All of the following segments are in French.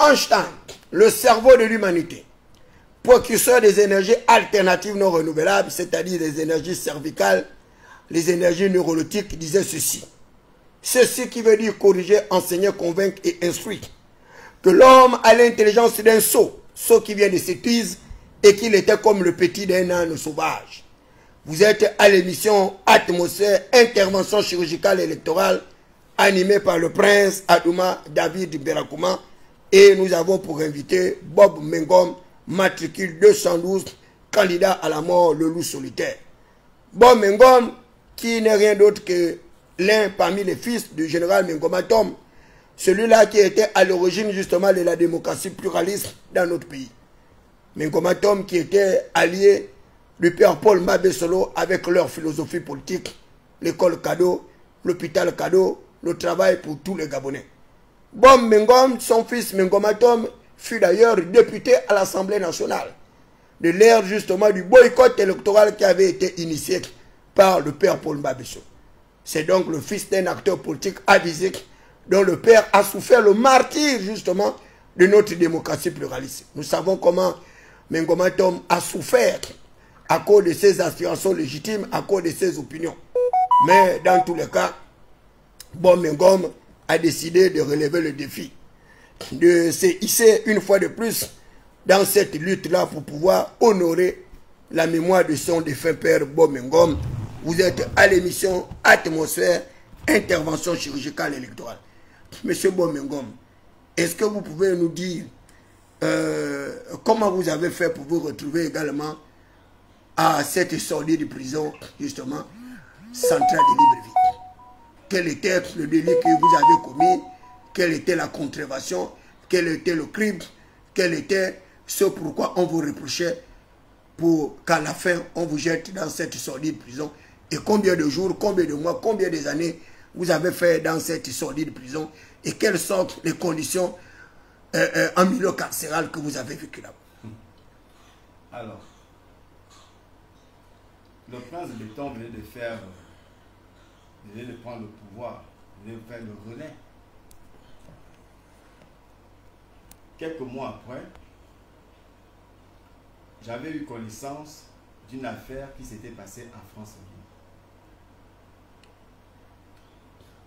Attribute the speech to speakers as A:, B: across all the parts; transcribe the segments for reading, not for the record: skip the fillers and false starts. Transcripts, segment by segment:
A: Einstein, le cerveau de l'humanité, précurseur des énergies alternatives non renouvelables, c'est-à-dire des énergies cervicales, les énergies neuroleptiques, disait ceci. Ceci qui veut dire corriger, enseigner, convaincre et instruire. Que l'homme a l'intelligence d'un sot qui vient de s'épuise et qu'il était comme le petit d'un âne sauvage. Vous êtes à l'émission Atmosphère, intervention chirurgicale électorale, animée par le prince Adouma David Berakouma. Et nous avons pour invité Bob Mengom, matricule 212, candidat à la mort, le loup solitaire. Bob Mengom, qui n'est rien d'autre que l'un parmi les fils du général Mengoma Tom, celui-là qui était à l'origine justement de la démocratie pluraliste dans notre pays. Mengoma Tom qui était allié du père Paul Mabesolo avec leur philosophie politique, l'école cadeau, l'hôpital cadeau, le travail pour tous les Gabonais. Bob Mengom, son fils Mengoma Tom, fut d'ailleurs député à l'Assemblée nationale, de l'ère justement du boycott électoral qui avait été initié par le père Paul Mabesolo. C'est donc le fils d'un acteur politique avisé dont le père a souffert le martyre justement de notre démocratie pluraliste. Nous savons comment Mengoma Tom a souffert à cause de ses aspirations légitimes, à cause de ses opinions. Mais dans tous les cas, Bob Mengom a décidé de relever le défi, de se hisser une fois de plus dans cette lutte-là pour pouvoir honorer la mémoire de son défunt père Bob Mengom. Vous êtes à l'émission Atmosphère, intervention chirurgicale électorale. Monsieur Bob Mengom, est-ce que vous pouvez nous dire comment vous avez fait pour vous retrouver également à cette sortie de prison, justement, centrale de Libreville? Quel était le délit que vous avez commis? Quelle était la contravention? Quel était le crime? Quel était ce pourquoi on vous reprochait pour qu'à la fin, on vous jette dans cette sortie de prison? Et combien de jours, combien de mois, combien d'années vous avez fait dans cette sortie de prison? Et quelles sont les conditions en milieu carcéral que vous avez vécu là?
B: Alors, le prince de Béton venait de prendre le pouvoir, venait de faire le relais. Quelques mois après, j'avais eu connaissance d'une affaire qui s'était passée en France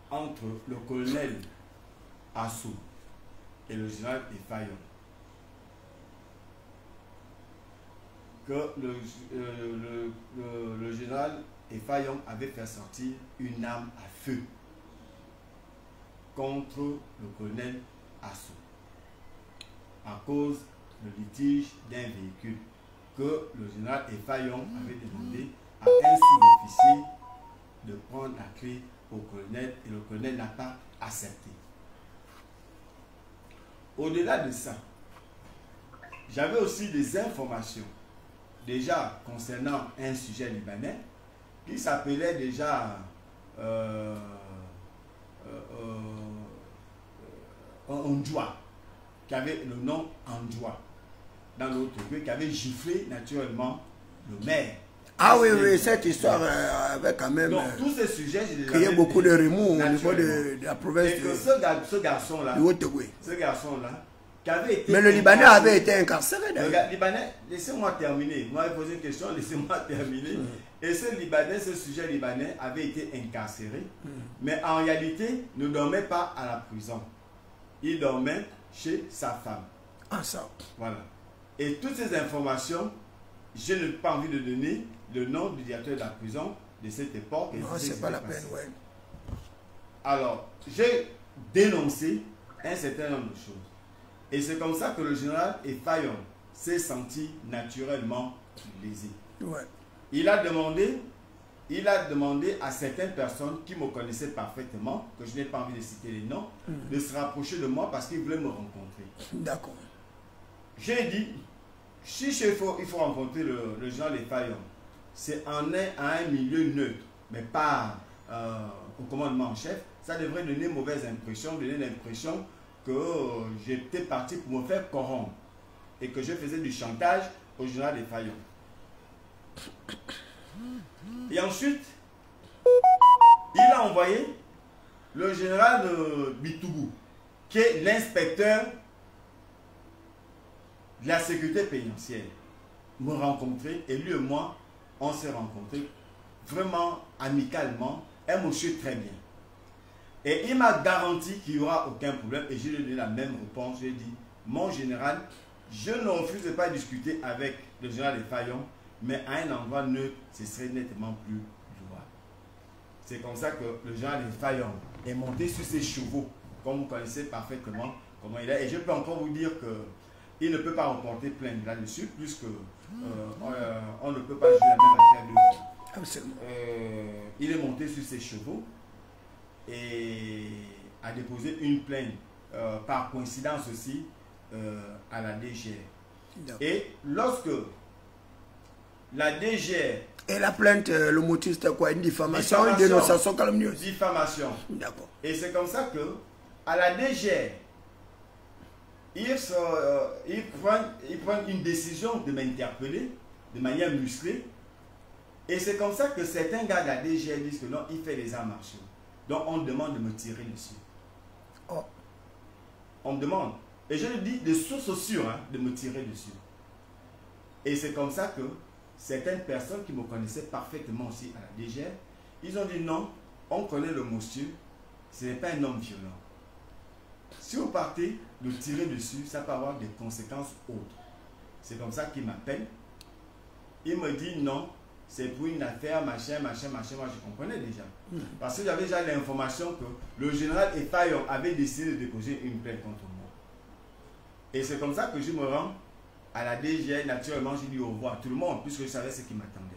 B: entre le colonel Assou et le général Efayon. Que le général Efayon avait fait sortir une arme à feu contre le colonel Assou à cause du litige d'un véhicule que le général Efayon avait demandé à un sous-officier de prendre la clé au colonel et le colonel n'a pas accepté. Au-delà de ça, j'avais aussi des informations déjà concernant un sujet libanais qui s'appelait déjà Ondjoua, qui avait le nom Ondjoua dans l'autre pays, qui avait giflé naturellement le maire.
A: Ah oui, oui, cette histoire avait quand même
B: tous ces sujets,
A: créé beaucoup de remous au niveau de la province.
B: Et que ce garçon-là, qui avait été...
A: Mais le Libanais avait été incarcéré.
B: Le Libanais, laissez-moi terminer. Vous m'avez posé une question, laissez-moi terminer. Et ce Libanais, ce sujet libanais avait été incarcéré, mais en réalité, ne dormait pas à la prison. Il dormait chez sa femme.
A: Ah ça.
B: Voilà. Et toutes ces informations, je n'ai pas envie de donner le nom du directeur de la prison de cette époque.
A: Non, c'est pas la peine, ouais.
B: Alors, j'ai dénoncé un certain nombre de choses. Et c'est comme ça que le général Efayon s'est senti naturellement lésé.
A: Ouais.
B: Il a demandé à certaines personnes qui me connaissaient parfaitement, que je n'ai pas envie de citer les noms, de se rapprocher de moi parce qu'ils voulaient me rencontrer.
A: D'accord.
B: J'ai dit, si il faut rencontrer le général Efayon, c'est à un milieu neutre, mais pas au commandement en chef. Ça devrait donner une mauvaise impression, donner l'impression que j'étais parti pour me faire corrompre et que je faisais du chantage au général Efayon. Et ensuite, il a envoyé le général Bitougou, qui est l'inspecteur de la sécurité pénitentiaire me rencontrer et lui et moi, on s'est rencontrés vraiment amicalement, un monsieur très bien. Et il m'a garanti qu'il n'y aura aucun problème et je lui ai donné la même réponse. Je lui ai dit, mon général, je ne refuse pas de discuter avec le général de Fayon, mais à un endroit neutre, ce serait nettement plus louable. C'est comme ça que le général de Fayon est monté sur ses chevaux, comme vous connaissez parfaitement comment il est. Et je peux encore vous dire qu'il ne peut pas remporter plainte là-dessus, puisque on ne peut pas juger la même affaire deux fois.
A: Absolument.
B: Il est monté sur ses chevaux et a déposé une plainte, par coïncidence aussi, à la DGR. Et lorsque la DGR...
A: Et la plainte, le motif c'était quoi? Une diffamation, une dénonciation calomnieuse?
B: Diffamation.
A: D'accord.
B: Et c'est comme ça que, à la DGR, ils prennent une décision de m'interpeller de manière musclée. Et c'est comme ça que certains gars de la DGR disent que non, il fait les arts martiaux. Donc on me demande de me tirer dessus.
A: Oh.
B: On me demande. Et je le dis de source sûre, hein, de me tirer dessus. Et c'est comme ça que certaines personnes qui me connaissaient parfaitement aussi à la DGR, ils ont dit non, on connaît le monsieur, ce n'est pas un homme violent. Si vous partez de tirer dessus, ça peut avoir des conséquences autres. C'est comme ça qu'il m'appelle. Il me dit non, c'est pour une affaire, machin. Moi, je comprenais déjà. Parce que j'avais déjà l'information que le général Efayon avait décidé de déposer une plainte contre moi. Et c'est comme ça que je me rends à la DGR. Naturellement, j'ai dit au revoir à tout le monde, puisque je savais ce qui m'attendait.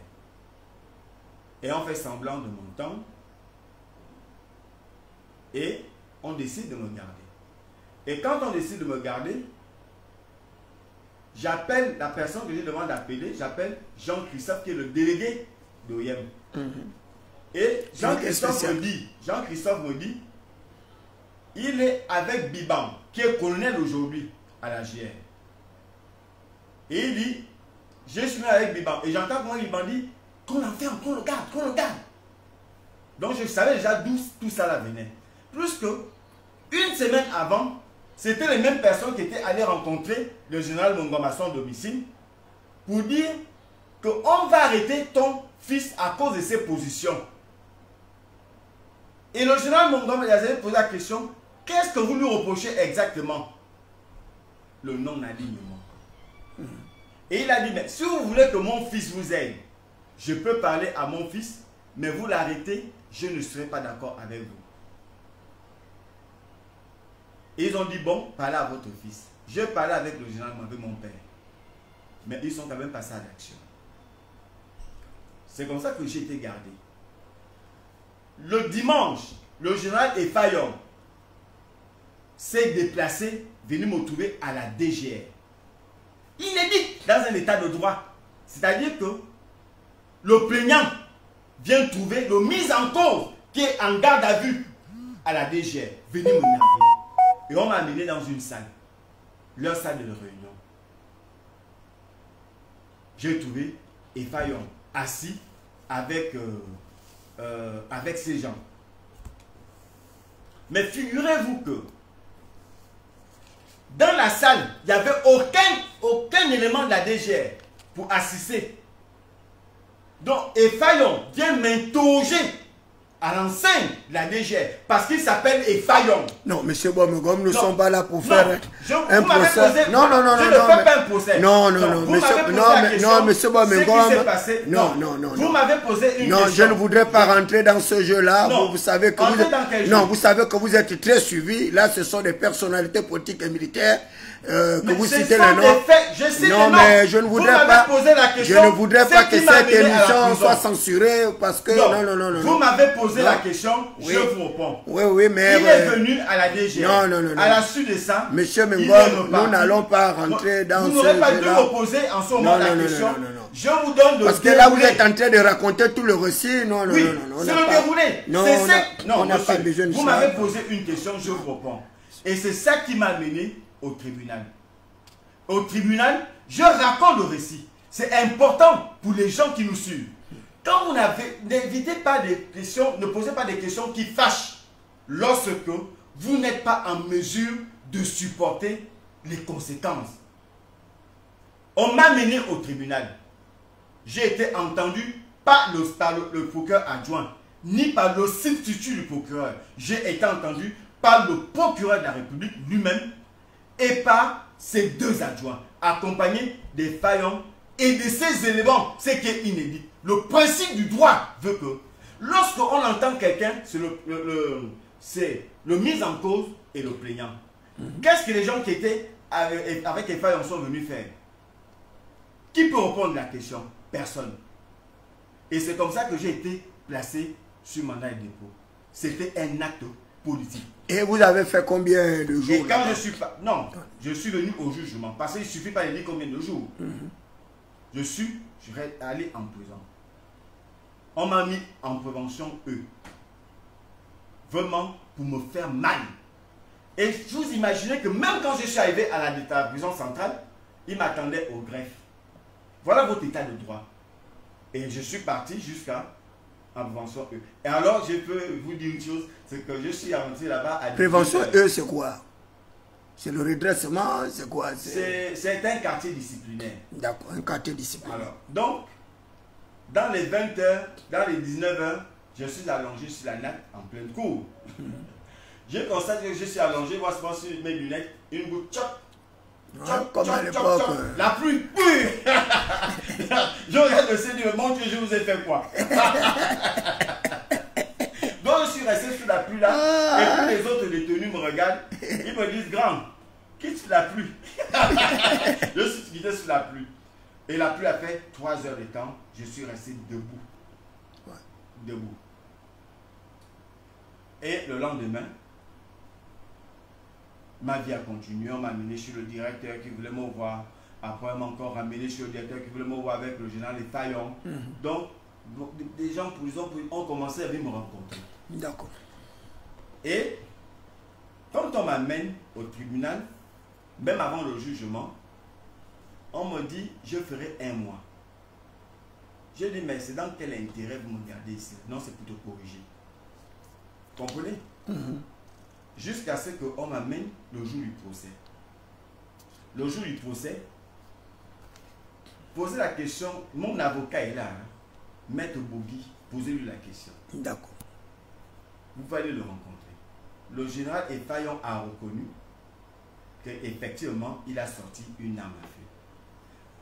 B: Et on fait semblant de mon temps. Et on décide de me garder. Et quand on décide de me garder, j'appelle la personne que j'ai demandé d'appeler, j'appelle Jean-Christophe qui est le délégué d'OIM. Et Jean-Christophe me dit, il est avec Biban, qui est colonel aujourd'hui à la GR. Et il dit, je suis avec Biban. Et j'entends comment Biban dit, qu'on l'enferme, qu'on le garde. Donc je savais déjà d'où tout ça là venait. Plus que, une semaine avant, c'était les mêmes personnes qui étaient allées rencontrer le général Mongoma à son domicile pour dire qu'on va arrêter ton fils à cause de ses positions. Et le général Mongoma, il avait posé la question, qu'est-ce que vous lui reprochez exactement? Le non-alignement. Et il a dit, mais si vous voulez que mon fils vous aide, je peux parler à mon fils, mais vous l'arrêtez, je ne serai pas d'accord avec vous. Et ils ont dit, bon, parlez à votre fils. Je parlais avec le général, avec mon père. Mais ils sont quand même passés à l'action. C'est comme ça que j'ai été gardé. Le dimanche, le général Efayon s'est déplacé, venu me trouver à la DGR. Inédit dans un état de droit. C'est-à-dire que le plaignant vient trouver le mis en cause qui est en garde à vue à la DGR. Venez me narguer. Et on m'a amené dans une salle, leur salle de réunion. J'ai trouvé Efayon assis avec ces gens. Mais figurez-vous que dans la salle, il n'y avait aucun élément de la DGR pour assister. Donc Efayon vient m'interroger à l'enseigne de la DGR, parce qu'il s'appelle Efayon.
A: Non, monsieur Bomegom, nous ne sommes pas là pour faire un
B: procès.
A: Non,
B: je ne fais pas un procès.
A: Non, monsieur Bomegom.
B: Vous m'avez posé une question.
A: Non, je ne voudrais pas rentrer dans ce jeu-là. Vous savez que vous savez que vous êtes très suivi. Là, ce sont des personnalités politiques et militaires. Que vous citez les noms. Non, mais je ne voudrais pas. Je ne voudrais pas que cette émission soit censurée parce que non.
B: Vous m'avez posé la question, je vous réponds.
A: Oui, mais
B: il est venu à la DGR.
A: Non.
B: À la suite de ça,
A: monsieur Mengom, nous n'allons pas rentrer dans ce jeu-là.
B: Vous n'aurez pas dû me poser en ce moment la question. Je vous donne le
A: parce que là, vous êtes en train de raconter tout le récit. Non.
B: C'est le déroulé.
A: Non, on n'a pas besoin de ça.
B: Vous m'avez posé une question, je vous réponds. Et c'est ça qui m'a mené au tribunal. Au tribunal, je raconte le récit. C'est important pour les gens qui nous suivent. Quand vous n'évitez pas des questions, ne posez pas des questions qui fâchent lorsque vous n'êtes pas en mesure de supporter les conséquences. On m'a mené au tribunal. J'ai été entendu par le procureur adjoint, ni par le substitut du procureur. J'ai été entendu par le procureur de la République lui-même et par ses deux adjoints, accompagnés des faillants et de ces éléments, ce qui est inédit. Le principe du droit veut que lorsqu'on entend quelqu'un, c'est le mis en cause et le plaignant. Qu'est-ce que les gens qui étaient avec les faillants sont venus faire? Qui peut répondre à la question? Personne. Et c'est comme ça que j'ai été placé sur mandat de dépôt. C'était un acte politique.
A: Et vous avez fait combien de jours?
B: Et quand je suis pas... Non, je suis venu au jugement. Parce qu'il ne suffit pas de dire combien de jours. Je suis allé en prison. On m'a mis en prévention, vraiment pour me faire mal. Et vous imaginez que même quand je suis arrivé à la prison centrale, il m'attendait au greffe. Voilà votre état de droit. Et je suis parti jusqu'à en prévention E. Et alors, je peux vous dire une chose, c'est que je suis rentré là-bas à...
A: Prévention E, c'est quoi? C'est le redressement, c'est quoi?
B: C'est un quartier disciplinaire.
A: D'accord, un quartier disciplinaire.
B: Alors, donc, dans les 20h, dans les 19h, je suis allongé sur la natte en pleine cour. Je constate que je suis allongé, moi, je pense sur mes lunettes, une goutte, tchop, tchop,
A: comme à
B: tchop,
A: l'époque.
B: tchop, la pluie pure. Je regarde le Seigneur, mon Dieu, je vous ai fait quoi? Donc, je suis resté sous la pluie là, et puis les autres détenus me regardent, ils me disent, grand, quitte sous la pluie. Je suis quitté sous la pluie. Et la pluie a fait 3 heures de temps, je suis resté debout. Debout. Et le lendemain, ma vie a continué. On m'a amené chez le directeur qui voulait me voir. Après, on m'a encore ramené chez le directeur qui voulait me voir avec le général des Faillons. Donc, des gens pour prison ont commencé à venir me rencontrer.
A: D'accord.
B: Et quand on m'amène au tribunal, même avant le jugement, on me dit, je ferai 1 mois. Je dis, mais c'est dans quel intérêt vous me gardez ici? Non, c'est pour te corriger. Comprenez? Jusqu'à ce qu'on m'amène le jour du procès. Le jour du procès, posez la question, mon avocat est là, hein? Maître Bogi, posez-lui la question.
A: D'accord.
B: Vous allez le rencontrer. Le général Effayon a reconnu qu'effectivement, il a sorti une arme à feu.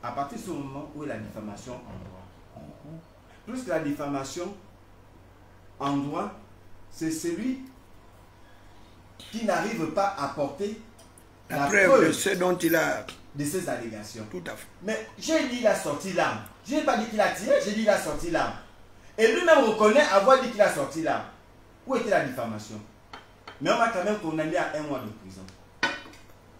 B: À partir de ce moment où est la diffamation en droit. Plus que la diffamation en droit, c'est celui qui n'arrive pas à porter
A: la preuve de ce dont il a...
B: de ses allégations.
A: Tout à fait.
B: Mais j'ai dit qu'il a sorti l'arme. Je n'ai pas dit qu'il a tiré, j'ai dit qu'il a sorti l'arme. Et lui-même reconnaît avoir dit qu'il a sorti l'arme. Où était la diffamation? Mais on m'a quand même condamné à 1 mois de prison.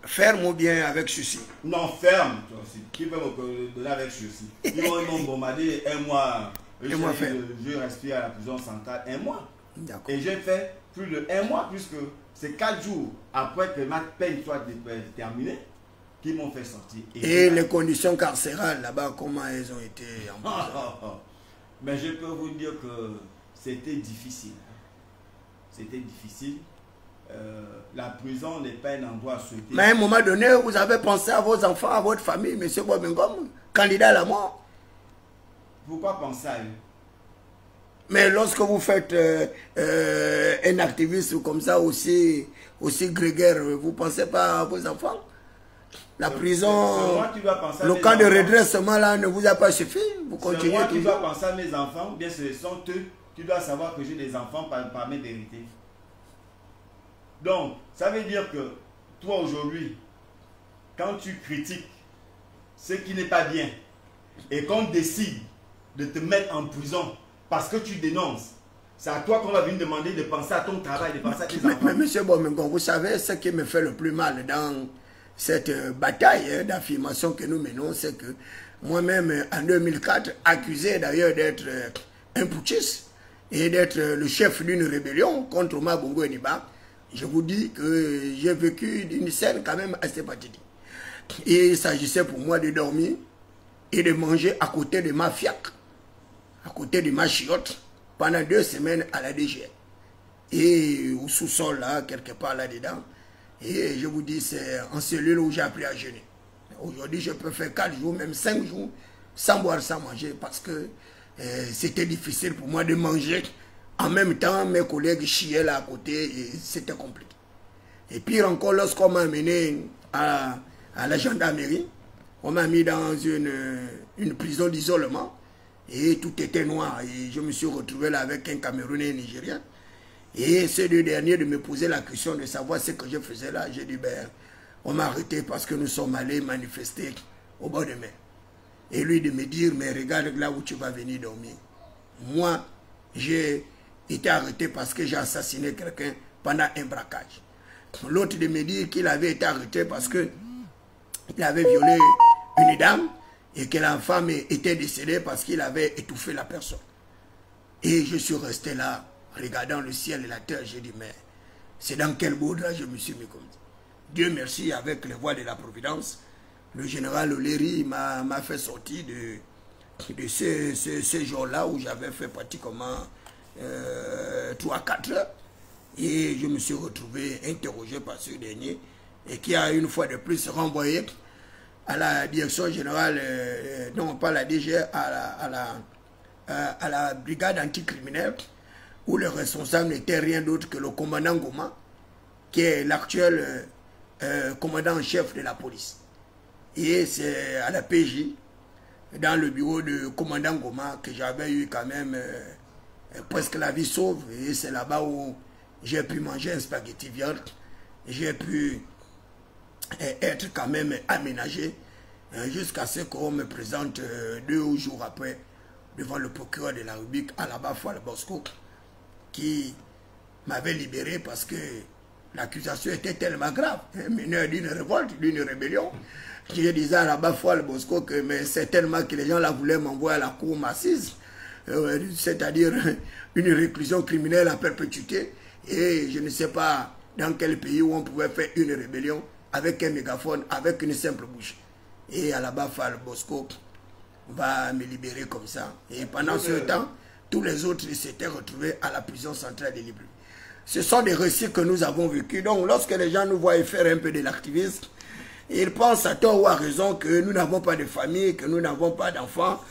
A: Ferme ou bien avec ceci?
B: Non, ferme, toi aussi. Qui peut me donner avec ceci? Ils m'ont bombardé 1 mois. Je respire à la prison centrale 1 mois. Et j'ai fait plus de 1 mois, puisque c'est 4 jours après que ma peine soit terminée qu'ils m'ont fait sortir.
A: Et les conditions carcérales là-bas, comment elles ont été en prison?
B: Mais je peux vous dire que c'était difficile. C'était difficile. La prison n'est pas un endroit à souhaiter.
A: Mais à un moment donné, vous avez pensé à vos enfants, à votre famille, M. Bobengom, candidat à la mort.
B: Pourquoi penser à eux?
A: Mais lorsque vous faites un activiste comme ça, aussi grégaire, vous ne pensez pas à vos enfants? La prison, le camp de redressement là ne vous a pas suffi? Vous continuez
B: moi
A: toujours?
B: qui dois penser à mes enfants, ou bien ce sont eux qui doivent savoir que j'ai des enfants par mes vérités. Donc, ça veut dire que toi aujourd'hui, quand tu critiques ce qui n'est pas bien et qu'on décide de te mettre en prison parce que tu dénonces, c'est à toi qu'on va venir demander de penser à ton travail, de penser à tes enfants.
A: Mais M. Bomengon, vous savez, ce qui me fait le plus mal dans cette bataille d'affirmation que nous menons, c'est que moi-même, en 2004, accusé d'ailleurs d'être un putschiste et d'être le chef d'une rébellion contre Omar Bongo Eniba, je vous dis que j'ai vécu une scène quand même assez pathétique. Et il s'agissait pour moi de dormir et de manger à côté de ma fiac, à côté de ma chiotte, pendant 2 semaines à la DGN. Et au sous-sol, là, quelque part là-dedans. Et je vous dis, c'est en cellule où j'ai appris à jeûner. Aujourd'hui, je peux faire 4 jours, même 5 jours, sans boire, sans manger, parce que c'était difficile pour moi de manger. En même temps, mes collègues chiaient là à côté et c'était compliqué. Et pire encore, lorsqu'on m'a amené à la gendarmerie, on m'a mis dans une prison d'isolement et tout était noir. Et je me suis retrouvé là avec un Camerounais et un Nigérien. Et ces deux derniers de me poser la question de savoir ce que je faisais là. J'ai dit, ben, on m'a arrêté parce que nous sommes allés manifester au bord de mer. Et lui de me dire, mais regarde là où tu vas venir dormir. Moi, j'ai été arrêté parce que j'ai assassiné quelqu'un pendant un braquage. L'autre de me dire qu'il avait été arrêté parce qu'il avait violé une dame et que la femme était décédée parce qu'il avait étouffé la personne. Et je suis resté là, regardant le ciel et la terre. J'ai dit, mais c'est dans quel bout là je me suis mis comme ça. Dieu merci, avec les voies de la Providence, le général Oléry m'a fait sortir de ce jour-là où j'avais fait pratiquement 3-4 heures. Et je me suis retrouvé interrogé par ce dernier et qui a une fois de plus renvoyé à la direction générale, non pas la DG, à la brigade anticriminelle où le responsable n'était rien d'autre que le commandant Goma, qui est l'actuel commandant en chef de la police. Et c'est à la PJ, dans le bureau de commandant Goma, que j'avais eu quand même presque la vie sauve. Et c'est là-bas où j'ai pu manger un spaghetti viande. J'ai pu être quand même aménagé jusqu'à ce qu'on me présente 2 jours après devant le procureur de la République à la Bafoual Bosco, qui m'avait libéré parce que l'accusation était tellement grave, mineur d'une révolte, d'une rébellion. Je disais à la Bafoual Bosco que c'est tellement que les gens là voulaient m'envoyer à la cour massise, c'est-à-dire une réclusion criminelle à perpétuité. Et je ne sais pas dans quel pays où on pouvait faire une rébellion avec un mégaphone, avec une simple bouche. Et à la Bafoual Bosco va me libérer comme ça. Et pendant ce temps, tous les autres s'étaient retrouvés à la prison centrale de Libreville. Ce sont des récits que nous avons vécus. Donc lorsque les gens nous voient faire un peu de l'activisme, ils pensent à tort ou à raison que nous n'avons pas de famille, que nous n'avons pas d'enfants,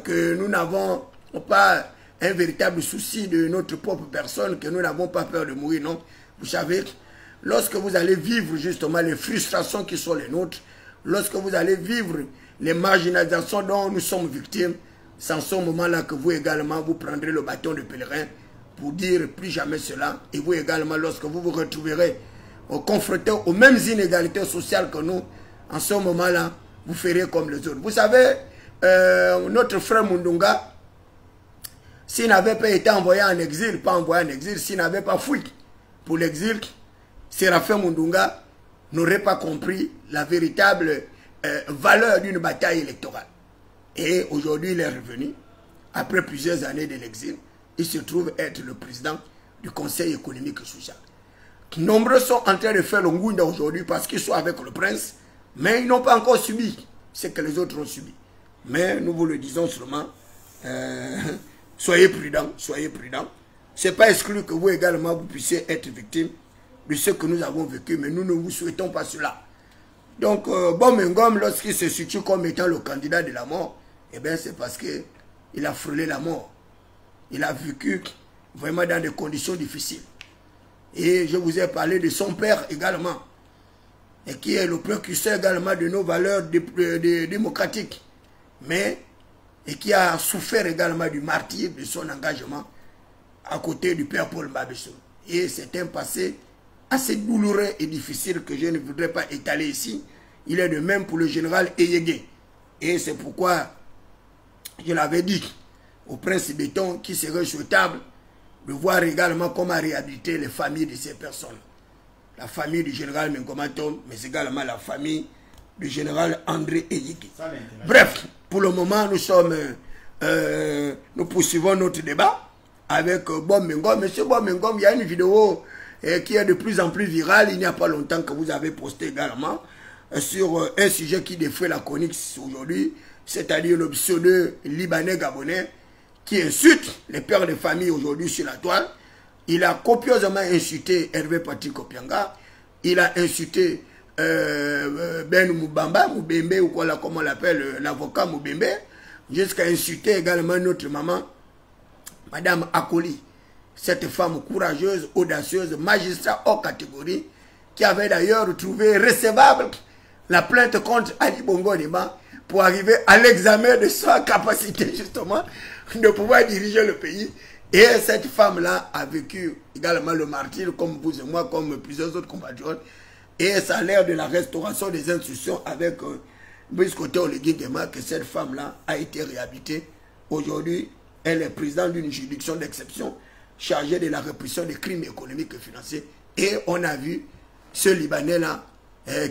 A: que nous n'avons pas un véritable souci de notre propre personne, que nous n'avons pas peur de mourir, non. Vous savez, lorsque vous allez vivre justement les frustrations qui sont les nôtres, lorsque vous allez vivre les marginalisations dont nous sommes victimes, c'est en ce moment-là que vous également, vous prendrez le bâton de pèlerin pour dire plus jamais cela. Et vous également, lorsque vous vous retrouverez confrontés aux mêmes inégalités sociales que nous, en ce moment-là, vous ferez comme les autres. Vous savez, notre frère Mundunga, s'il n'avait pas été envoyé en exil, s'il n'avait pas fui pour l'exil, Séraphin Mundunga n'aurait pas compris la véritable valeur d'une bataille électorale. Et aujourd'hui, il est revenu, après plusieurs années de l'exil, il se trouve être le président du Conseil économique et social. Nombreux sont en train de faire le Ngunda aujourd'hui parce qu'ils sont avec le prince, mais ils n'ont pas encore subi ce que les autres ont subi. Mais nous vous le disons seulement, soyez prudents, soyez prudents. Ce n'est pas exclu que vous également vous puissiez être victime de ce que nous avons vécu, mais nous ne vous souhaitons pas cela. Donc, Bomengom, lorsqu'il se situe comme étant le candidat de la mort, eh bien c'est parce qu'il a frôlé la mort. Il a vécu vraiment dans des conditions difficiles. Et je vous ai parlé de son père également, et qui est le précurseur également de nos valeurs démocratiques, et qui a souffert également du martyre de son engagement à côté du père Paul Mabesso. Et c'est un passé assez douloureux et difficile que je ne voudrais pas étaler ici. Il est de même pour le général Eyégué. Et c'est pourquoi je l'avais dit au prince Béton qu'il serait souhaitable de voir également comment réhabiliter les familles de ces personnes. La famille du général Mengomatom, mais également la famille du général André Eyégué. Bref, pour le moment, nous poursuivons notre débat avec Bob Mengom. Monsieur Bob Mengom, il y a une vidéo qui est de plus en plus virale, il n'y a pas longtemps que vous avez posté également, sur un sujet qui défait la chronique aujourd'hui, c'est-à-dire le pseudo libanais gabonais qui insulte les pères de famille aujourd'hui sur la toile. Il a copieusement insulté Hervé Patrick Opianga, il a insulté Ben Moubamba, Moubembe, ou quoi là, comme on l'appelle, l'avocat Moubembe, jusqu'à insulter également notre maman, Madame Akoli, cette femme courageuse, audacieuse, magistrat hors catégorie, qui avait d'ailleurs trouvé recevable la plainte contre Ali Bongo Ndimba pour arriver à l'examen de sa capacité justement de pouvoir diriger le pays. Et cette femme-là a vécu également le martyre comme vous et moi, comme plusieurs autres compatriotes. Et ça a l'air de la restauration des institutions avec Brice-Côté Oligui Nguema que cette femme-là a été réhabilitée. Aujourd'hui, elle est présidente d'une juridiction d'exception chargée de la répression des crimes économiques et financiers. Et on a vu ce Libanais-là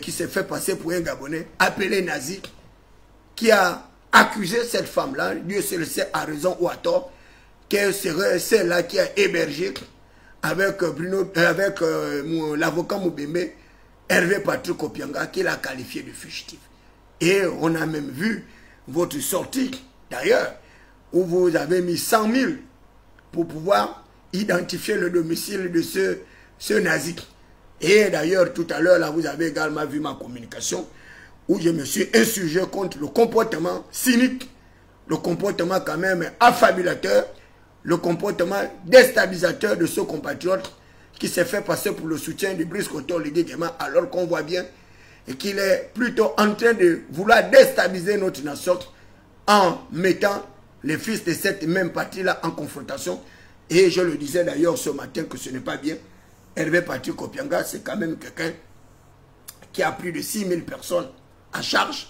A: qui s'est fait passer pour un Gabonais appelé nazi, qui a accusé cette femme-là, Dieu seul sait à raison ou à tort, qu'elle serait celle-là qui a hébergé avec l'avocat Moubembe, Hervé Patrick Opianga, qui l'a qualifié de fugitif. Et on a même vu votre sortie, d'ailleurs, où vous avez mis 100 000 pour pouvoir identifier le domicile de ce nazi. Et d'ailleurs, tout à l'heure, là, vous avez également vu ma communication, où je me suis insurgé contre le comportement cynique, le comportement quand même affabulateur, le comportement déstabilisateur de ce compatriote qui s'est fait passer pour le soutien de Brice-Côté Oligui Nguema, alors qu'on voit bien qu'il est plutôt en train de vouloir déstabiliser notre nation en mettant les fils de cette même partie-là en confrontation. Et je le disais d'ailleurs ce matin que ce n'est pas bien. Hervé Patrick Opianga, c'est quand même quelqu'un qui a plus de 6 000 personnes en charge.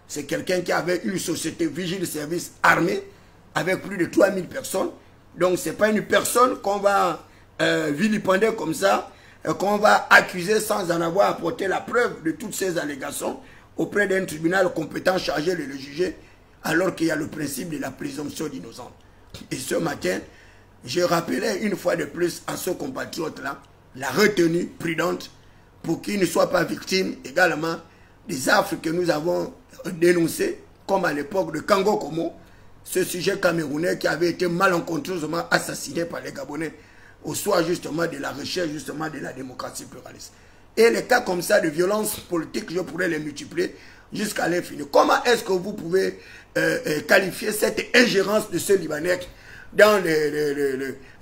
A: C'est quelqu'un qui avait une société vigile service armée avec plus de 3 000 personnes. Donc ce n'est pas une personne qu'on va vilipender comme ça, qu'on va accuser sans en avoir apporté la preuve de toutes ces allégations auprès d'un tribunal compétent chargé de le juger, alors qu'il y a le principe de la présomption d'innocence. Et ce matin, je rappelais une fois de plus à ce compatriote-là la retenue prudente pour qu'il ne soit pas victime également des affres que nous avons dénoncées, comme à l'époque de Kango Komo, ce sujet camerounais qui avait été malencontreusement assassiné par les Gabonais au soir justement de la recherche justement de la démocratie pluraliste. Et les cas comme ça de violence politique, je pourrais les multiplier jusqu'à l'infini. Comment est-ce que vous pouvez qualifier cette ingérence de ce Libanais dans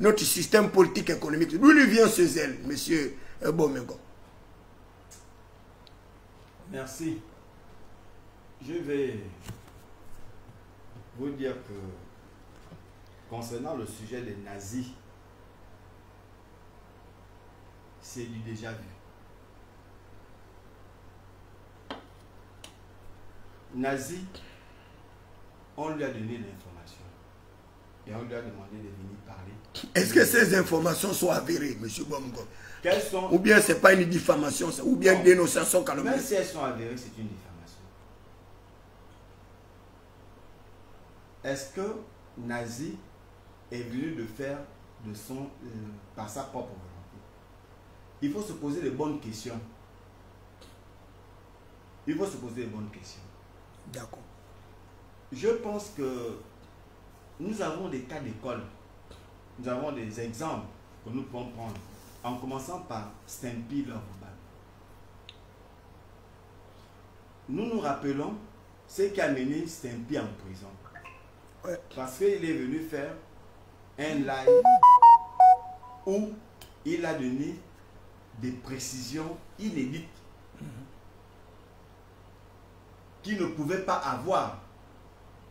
A: notre système politique économique? D'où lui vient ce zèle, monsieur Bomengo?
B: Merci. Je vais vous dire que concernant le sujet des nazis, c'est du déjà vu. Nazi, on lui a donné l'information et on lui a demandé de venir parler.
A: Est-ce que ces informations sont avérées, M. Bomengo?
B: Sont...
A: Ou bien ce n'est pas une diffamation, ou bien une dénonciation calomnieuse?
B: Même si elles sont avérées, c'est une diffamation. Est-ce que Nazi est venu de faire de son, par sa propre volonté? Il faut se poser de bonnes questions. Il faut se poser de bonnes questions.
A: D'accord.
B: Je pense que nous avons des cas d'école. Nous avons des exemples que nous pouvons prendre. En commençant par Stempy Lorban. Nous nous rappelons ce qui a mené Stempy en prison.
A: Ouais.
B: Parce qu'il est venu faire un live où il a donné des précisions inédites qu'il ne pouvait pas avoir.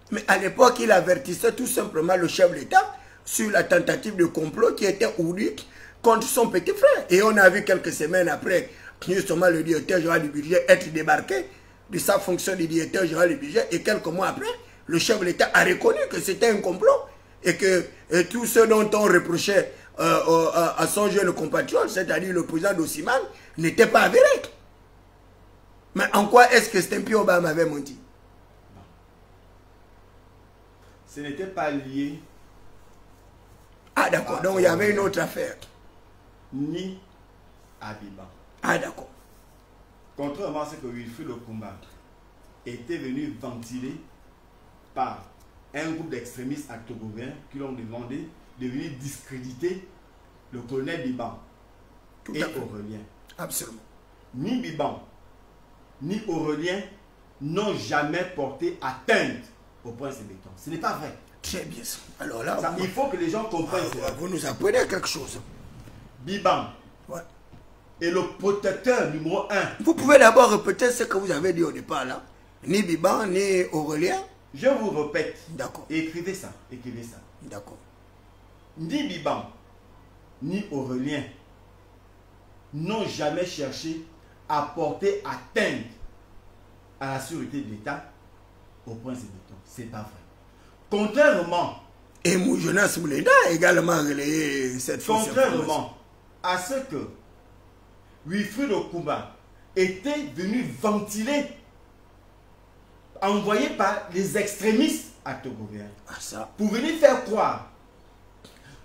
A: Mais à l'époque, il avertissait tout simplement le chef de l'État sur la tentative de complot qui était ourdue contre son petit frère. Et on a vu quelques semaines après, justement, le directeur général du budget être débarqué de sa fonction de directeur général du budget. Et quelques mois après, le chef de l'État a reconnu que c'était un complot et que tout ce dont on reprochait à son jeune compatriote, c'est-à-dire le président d'Ossiman, n'était pas avéré. Mais en quoi est-ce que Stempy Obama avait menti?
B: Ce n'était pas lié.
A: Ah d'accord, donc il y avait une autre affaire.
B: Ni à Biban.
A: Ah d'accord.
B: Contrairement à ce que Wilfried Okumba était venu ventiler par un groupe d'extrémistes actogouverns qui l'ont demandé de venir discréditer le colonel Biban et Aurélien.
A: Absolument.
B: Ni Biban, ni Aurélien n'ont jamais porté atteinte au prince de béton. Ce n'est pas vrai.
A: Très bien. Alors là,
B: Ça, il faut que les gens comprennent cela.
A: vous nous apprenez quelque chose.
B: Biban
A: Ouais.
B: est le protecteur numéro 1.
A: Vous pouvez d'abord répéter ce que vous avez dit au départ là. Ni Biban, ni Aurélien.
B: Je vous répète.
A: D'accord.
B: Écrivez ça. Écrivez ça.
A: D'accord.
B: Ni Biban, ni Aurélien n'ont jamais cherché à porter atteinte à la sûreté de l'État au prince de béton. C'est pas vrai. Contrairement,
A: et Jonas Mouleda a également relayé cette fausse information.
B: contrairement à ce que Wilfried Okuba était venu ventiler, envoyé par les extrémistes à Togoviens,
A: Ah, ça.
B: pour venir faire croire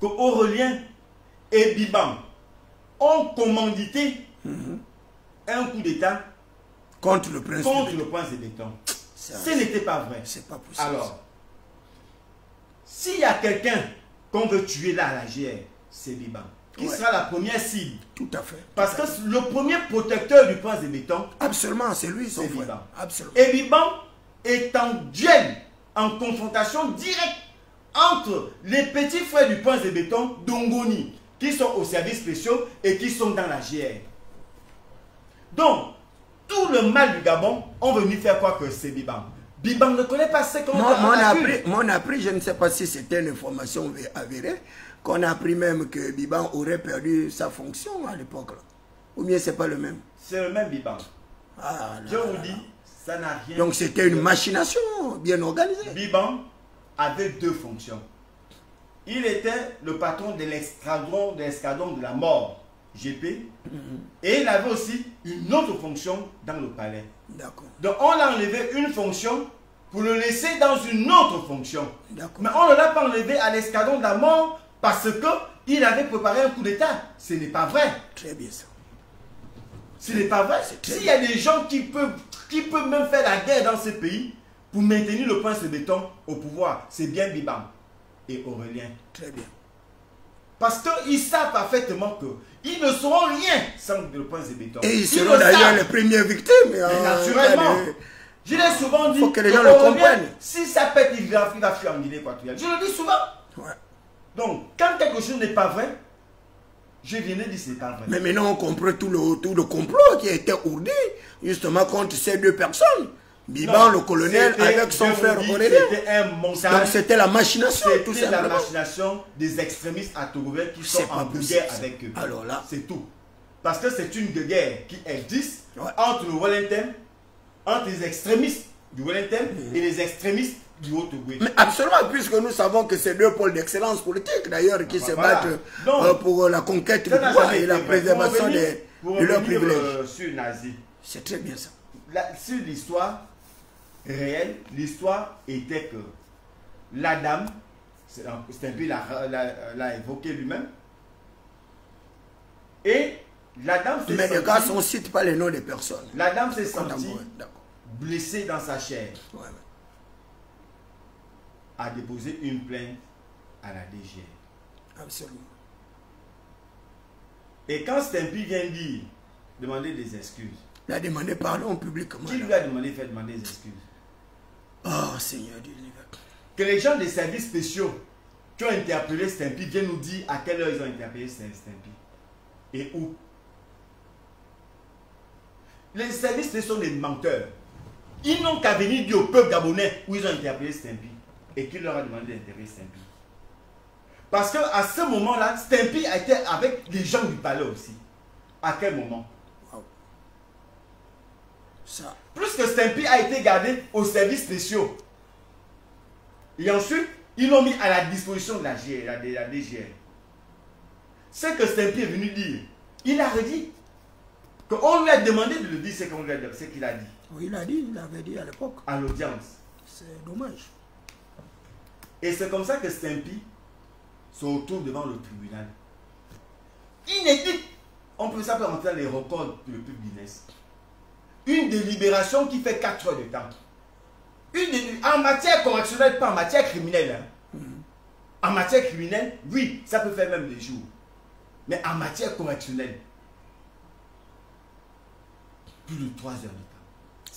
B: que Aurélien et Biban ont commandité un coup d'État
A: Contre le prince.
B: contre le prince de béton. Ce n'était pas vrai.
A: C'est pas possible.
B: Alors, s'il y a quelqu'un qu'on veut tuer là à la GR, c'est Biban. Qui
A: Ouais.
B: sera la première cible?
A: Tout à fait.
B: Parce que le premier protecteur du prince de béton,
A: Absolument, c'est lui son
B: c'est
A: frère.
B: Biban.
A: Absolument.
B: Et Biban est en duel, en confrontation directe entre les petits frères du prince de béton, Dongoni, qui sont au service spéciaux et qui sont dans la GR. Donc, tout le mal du Gabon, on veut nous faire croire que c'est Biban. Biban ne connaît pas ce qu'on
A: On a appris, je ne sais pas si c'était une information avérée, qu'on a appris même que Biban aurait perdu sa fonction à l'époque. Ou bien c'est pas le même.
B: C'est le même Biban.
A: Ah, là,
B: Je vous
A: là,
B: dis,
A: là.
B: ça n'a rien.
A: Donc c'était une machination bien organisée.
B: Biban avait deux fonctions. Il était le patron de l'escadron de la mort, GP, et il avait aussi une autre fonction dans le palais.
A: D'accord.
B: Donc on a enlevé une fonction pour le laisser dans une autre fonction.
A: D'accord.
B: Mais on ne l'a pas enlevé à l'escadron de la mort parce qu'il avait préparé un coup d'État. Ce n'est pas vrai.
A: Très bien ça.
B: Ce n'est pas vrai. S'il y a des gens qui peuvent même faire la guerre dans ce pays pour maintenir le prince de béton au pouvoir, c'est bien Biban et Aurélien.
A: Très bien.
B: Parce qu'ils savent parfaitement qu'ils ne seront rien sans le prince de béton.
A: Et ils seront d'ailleurs les premières victimes.
B: Mais naturellement. Je l'ai souvent dit.
A: Il faut que les gens le comprennent.
B: Si ça pète, il va fuir en Guinée équatoriale. Je le dis souvent.
A: Ouais.
B: Donc, quand quelque chose n'est pas vrai, je viens de dire c'est pas vrai.
A: Mais maintenant on comprend tout le complot qui a été ourdi justement contre ces deux personnes. Biban, le colonel, avec son frère Aurélien.
B: C'était un montage.
A: Donc c'était la machination, tout
B: C'était
A: simplement.
B: la machination des extrémistes à Togovel qui sont en guerre avec eux.
A: Alors là,
B: c'est tout. Parce que c'est une guerre qui existe
A: ouais.
B: entre le Wellington, entre les extrémistes du Wellington et les extrémistes du Haut-Togo.
A: Mais absolument, puisque nous savons que c'est deux pôles d'excellence politique d'ailleurs qui se battent pour la conquête du pouvoir et la préservation de leurs privilèges.
B: Sur Nazi.
A: C'est très bien ça.
B: Sur l'histoire réelle, l'histoire était que la dame, c'est un peu l'a évoqué lui-même, et la dame s'est
A: mais les gars, on ne cite pas les noms des personnes.
B: La dame s'est sentie blessée dans sa chair.
A: Ouais.
B: A déposé une plainte à la DGR.
A: Absolument.
B: Et quand Stempy vient dire, demander des excuses,
A: il a demandé pardon publiquement.
B: Qui lui a demandé de faire demander des excuses?
A: Oh Seigneur Dieu.
B: Que les gens des services spéciaux qui ont interpellé Stempy viennent nous dire à quelle heure ils ont interpellé Stempy. Et où? Les services spéciaux sont des menteurs. Ils n'ont qu'à venir dire au peuple gabonais où ils ont interpellé Stempy. Et qui leur a demandé d'interpeller Stempy. Parce qu'à ce moment-là, Stempy a été avec les gens du palais aussi. À quel moment?
A: Wow. Ça.
B: Plus que Stempy a été gardé aux services spéciaux. Et ensuite, ils l'ont mis à la disposition de la DGR. Ce que Stempy est venu dire, il a redit. Qu'on lui a demandé de le dire ce qu'il a dit.
A: Oui, il a dit, il avait dit à l'époque.
B: À l'audience.
A: C'est dommage.
B: Et c'est comme ça que Stempy se retrouve devant le tribunal. Inédit. On peut ça rentrer dans les records du peuple Guinness. Une délibération qui fait 4 heures de temps. En matière correctionnelle, pas en matière criminelle. Hein. En matière criminelle, oui, ça peut faire même des jours. Mais en matière correctionnelle, plus de 3 heures de temps.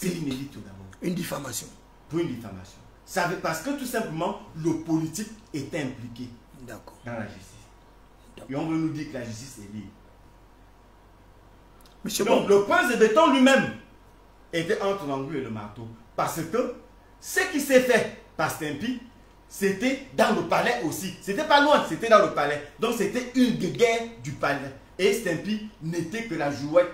B: C'est inédit tout d'abord.
A: Une diffamation.
B: Pour une diffamation. Ça veut, parce que tout simplement, le politique est impliqué dans la justice. Et on veut nous dire que la justice est libre.
A: Monsieur
B: Donc, le prince de béton lui-même était entre l'angle et le marteau. Parce que ce qui s'est fait par Stempy, c'était dans le palais aussi. C'était pas loin, c'était dans le palais. Donc, c'était une guerre du palais. Et Stempy n'était que la jouette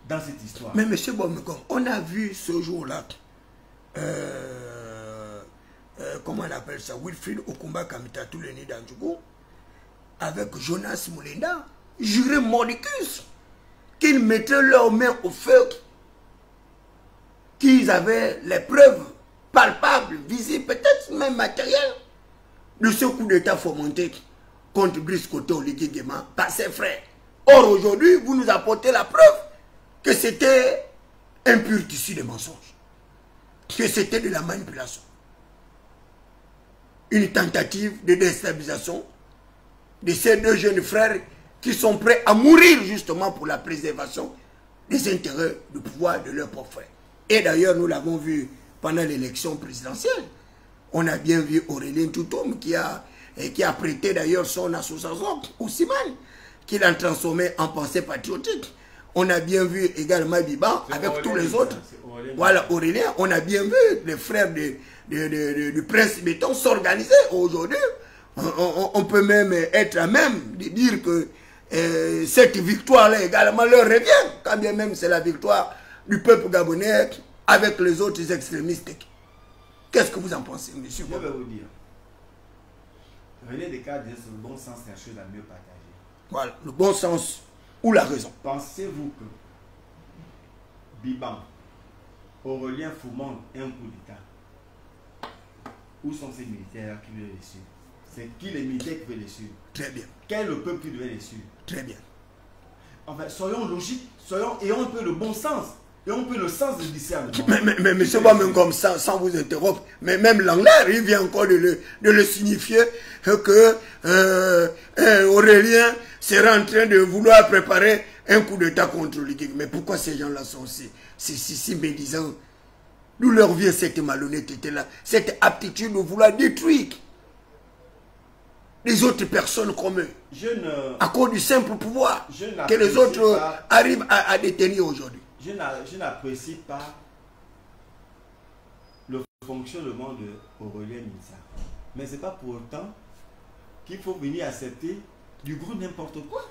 B: dans cette histoire.
A: Mais monsieur Bomekong, on a vu ce jour-là, comment on appelle ça, Wilfried Okumba Kamita, tout le nid d'Anjougou, avec Jonas Moulenda, juré mordicus, qu'ils mettaient leurs mains au feu, qu'ils avaient les preuves palpables, visibles, peut-être même matérielles, de ce coup d'État fomenté contre Brice Koto Oligui Nguema par ses frères. Or, aujourd'hui, vous nous apportez la preuve que c'était un pur tissu de mensonges, que c'était de la manipulation, une tentative de déstabilisation de ces deux jeunes frères qui sont prêts à mourir justement pour la préservation des intérêts du pouvoir de leur propre frère. Et d'ailleurs, nous l'avons vu pendant l'élection présidentielle. On a bien vu Aurélien Toutoum qui a prêté d'ailleurs son association au Siman, qu'il a transformé en pensée patriotique. On a bien vu également Biban avec Aurélien, tous les autres. Voilà, Aurélien, on a bien vu les frères du Prince Béton s'organiser aujourd'hui. On peut même être à même de dire que cette victoire-là également leur revient, quand bien même c'est la victoire du peuple gabonais avec les autres extrémistes. Qu'est-ce que vous en pensez, monsieur?
B: Je vais vous dire. René Descartes disait que le bon sens, c'est la chose à mieux partager.
A: Voilà, le bon sens ou la raison.
B: Pensez-vous que Biban, Aurélien fomente un coup d'État? Où sont ces militaires qui veulent les suivre? C'est qui les militaires qui veulent les suivre?
A: Très bien.
B: Quel est le peuple qui devait les suivre?
A: Très bien.
B: Enfin, soyons logiques, ayons un peu le bon sens, ayons un peu le sens de discernement.
A: Mais monsieur Bomekong, sans vous interrompre, mais même l'anglais, il vient encore de le signifier que Aurélien sera en train de vouloir préparer un coup d'État contre l'Église. Mais pourquoi ces gens-là sont si médisants? D'où leur vient cette malhonnêteté-là, cette aptitude de vouloir détruire les autres personnes comme eux, à cause du simple pouvoir que les autres arrivent à détenir aujourd'hui.
B: Je n'apprécie pas le fonctionnement de Aurélien Minsa. Mais ce n'est pas pour autant qu'il faut venir accepter du gros n'importe quoi.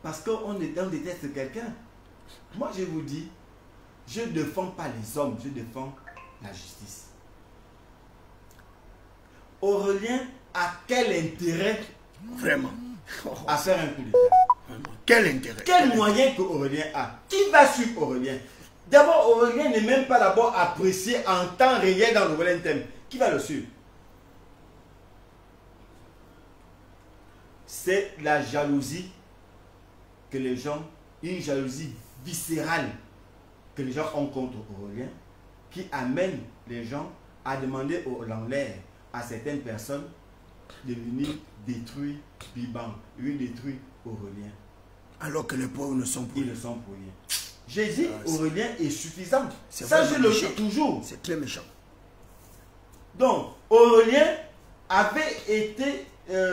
B: Parce qu'on déteste quelqu'un. Moi, je vous dis, je ne défends pas les hommes, je défends la justice. Aurélien a quel intérêt
A: vraiment
B: à faire un coup d'État?
A: Quel intérêt?
B: Quel moyen que Aurélien a? Qui va suivre Aurélien? D'abord, Aurélien n'est même pas d'abord apprécié en temps réel dans le Wellen Thème. Qui va le suivre? C'est la jalousie que les gens, une jalousie viscérale que les gens ont contre Aurélien, qui amène les gens à demander au Lanlaire, à certaines personnes, de venir détruire Biban, de détruire Aurélien.
A: Alors que les pauvres ne sont pour
B: rien. Ils ne sont pour rien. J'ai dit Aurélien est suffisant.
A: Ça,
B: je le dis toujours.
A: C'est très méchant.
B: Donc, Aurélien avait été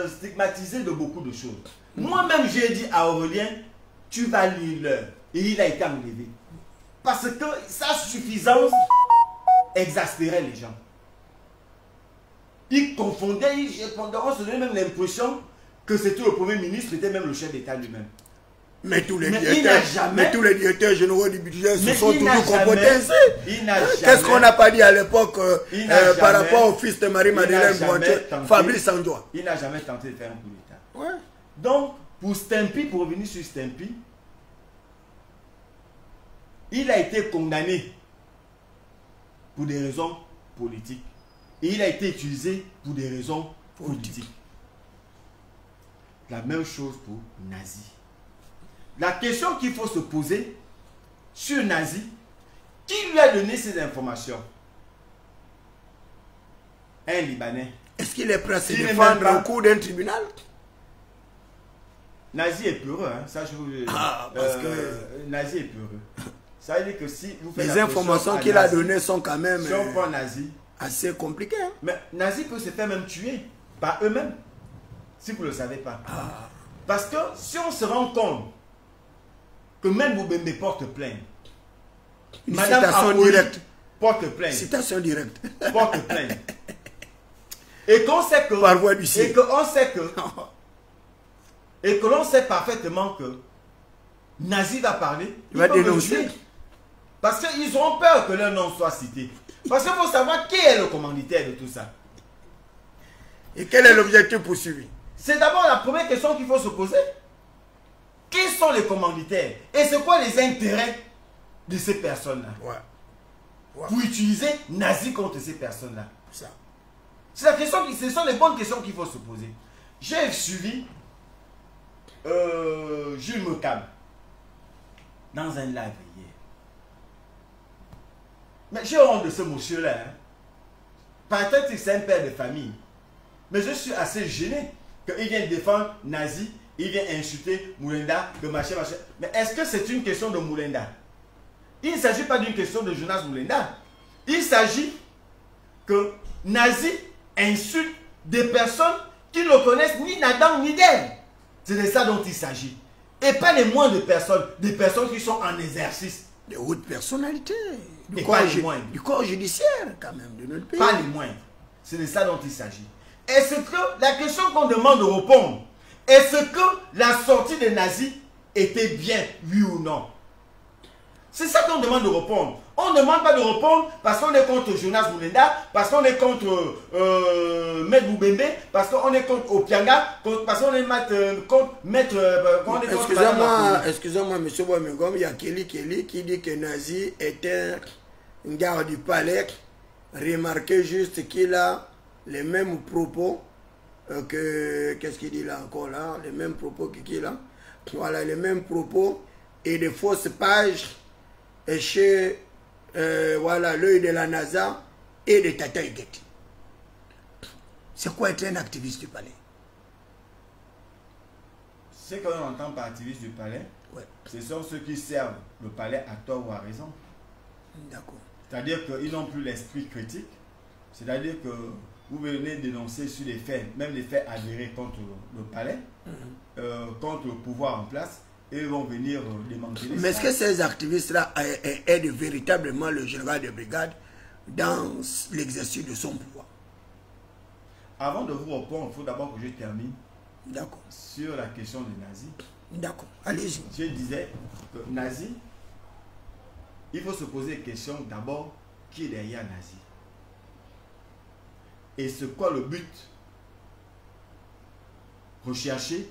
B: stigmatisé de beaucoup de choses. Moi-même, j'ai dit à Aurélien, tu vas lire l'heure. Et il a été enlevé. Parce que sa suffisance exaspérait les gens. Il confondait, on se donnait même l'impression que c'était le Premier ministre, c'était même le chef d'État lui-même.
A: Mais tous les directeurs généraux du budget se sont toujours comportés ainsi. Qu'est-ce qu'on n'a pas dit à l'époque par rapport au fils de Marie-Madeleine Boitier, Fabrice Andoua?
B: Il n'a jamais tenté de faire un coup d'État.
A: Ouais.
B: Donc, pour Stempy, pour revenir sur Stempy, il a été condamné pour des raisons politiques. Et il a été utilisé pour des raisons politiques. La même chose pour Nazi. La question qu'il faut se poser sur Nazi, qui lui a donné ces informations? Un Libanais.
A: Est-ce qu'il est prêt à se défendre au cours d'un tribunal?
B: Nazi est peureux, hein? Ça, je vous...
A: parce que...
B: Nazi est peureux. Ça veut dire que si vous faites
A: les informations qu'il a données sont quand même
B: si on prend Nazi,
A: assez compliquées. Hein?
B: Mais Nazi peut se faire même tuer par eux-mêmes, si vous ne le savez pas.
A: Ah.
B: Parce que si on se rend compte que même Moubembe porte plainte,
A: Une
B: Madame
A: citation
B: Apoli
A: directe.
B: porte plainte,
A: Citation directe.
B: porte plainte, et qu'on sait que,
A: par voie du ciel.
B: et qu'on sait que, et que l'on sait parfaitement que Nazi va parler,
A: il va
B: peut me
A: dénoncer.
B: tuer. Parce qu'ils ont peur que leur nom soit cité. Parce qu'il faut savoir qui est le commanditaire de tout ça.
A: Et quel est l'objectif poursuivi?
B: C'est d'abord la première question qu'il faut se poser. Qui sont les commanditaires? Et c'est quoi les intérêts de ces personnes-là?
A: Ouais.
B: Pour utiliser Nazi contre ces personnes-là.
A: Ça.
B: C'est la question, ce sont les bonnes questions qu'il faut se poser. J'ai suivi Jules Mekam dans un live hier. Mais j'ai honte de ce monsieur-là. Hein. Peut-être que c'est un père de famille. Mais je suis assez gêné qu'il vienne défendre Nazi, il vient insulter Moulenda, que machin. Mais est-ce que c'est une question de Moulenda? Il ne s'agit pas d'une question de Jonas Moulenda. Il s'agit que Nazi insulte des personnes qui ne connaissent ni d'Adam ni d'Ève. C'est de ça dont il s'agit. Et pas les moindres personnes, des personnes qui sont en exercice.
A: De hautes personnalités.
B: Et pas les moindres.
A: Du corps judiciaire, quand même, de notre pays.
B: Pas les moindres. C'est de ça dont il s'agit. Est-ce que la question qu'on demande de répondre, est-ce que la sortie des nazis était bien, oui ou non? C'est ça qu'on demande de répondre. On ne demande pas de répondre parce qu'on est contre Jonas Moulenda, parce qu'on est contre Maître Moubembe, parce qu'on est contre Opianga, parce qu'on est contre Maître...
A: Excusez-moi, M. Boamengom, il y a Kelly qui dit que Nazi était un garde du palais. Remarquez juste qu'il a les mêmes propos que... Qu'est-ce qu'il dit là encore là? Les mêmes propos qu'il a. Voilà, les mêmes propos et des fausses pages chez voilà, l'œil de la NASA et de Tata Igeti. C'est quoi être un activiste du palais?
B: Ce qu'on entend par activiste du palais, ouais, ce sont ceux qui servent le palais à tort ou à raison.
A: D'accord.
B: C'est-à-dire qu'ils n'ont plus l'esprit critique. C'est-à-dire que vous venez dénoncer sur les faits, même les faits avérés contre le palais, contre le pouvoir en place, et ils vont venir démanteler.
A: Mais est-ce que ces activistes-là aident véritablement le général de brigade dans l'exercice de son pouvoir?
B: Avant de vous répondre, il faut d'abord que je termine sur la question des nazis.
A: D'accord, allez-y.
B: Je disais que nazi, il faut se poser la question d'abord, qui est derrière nazi? Et c'est quoi le but recherché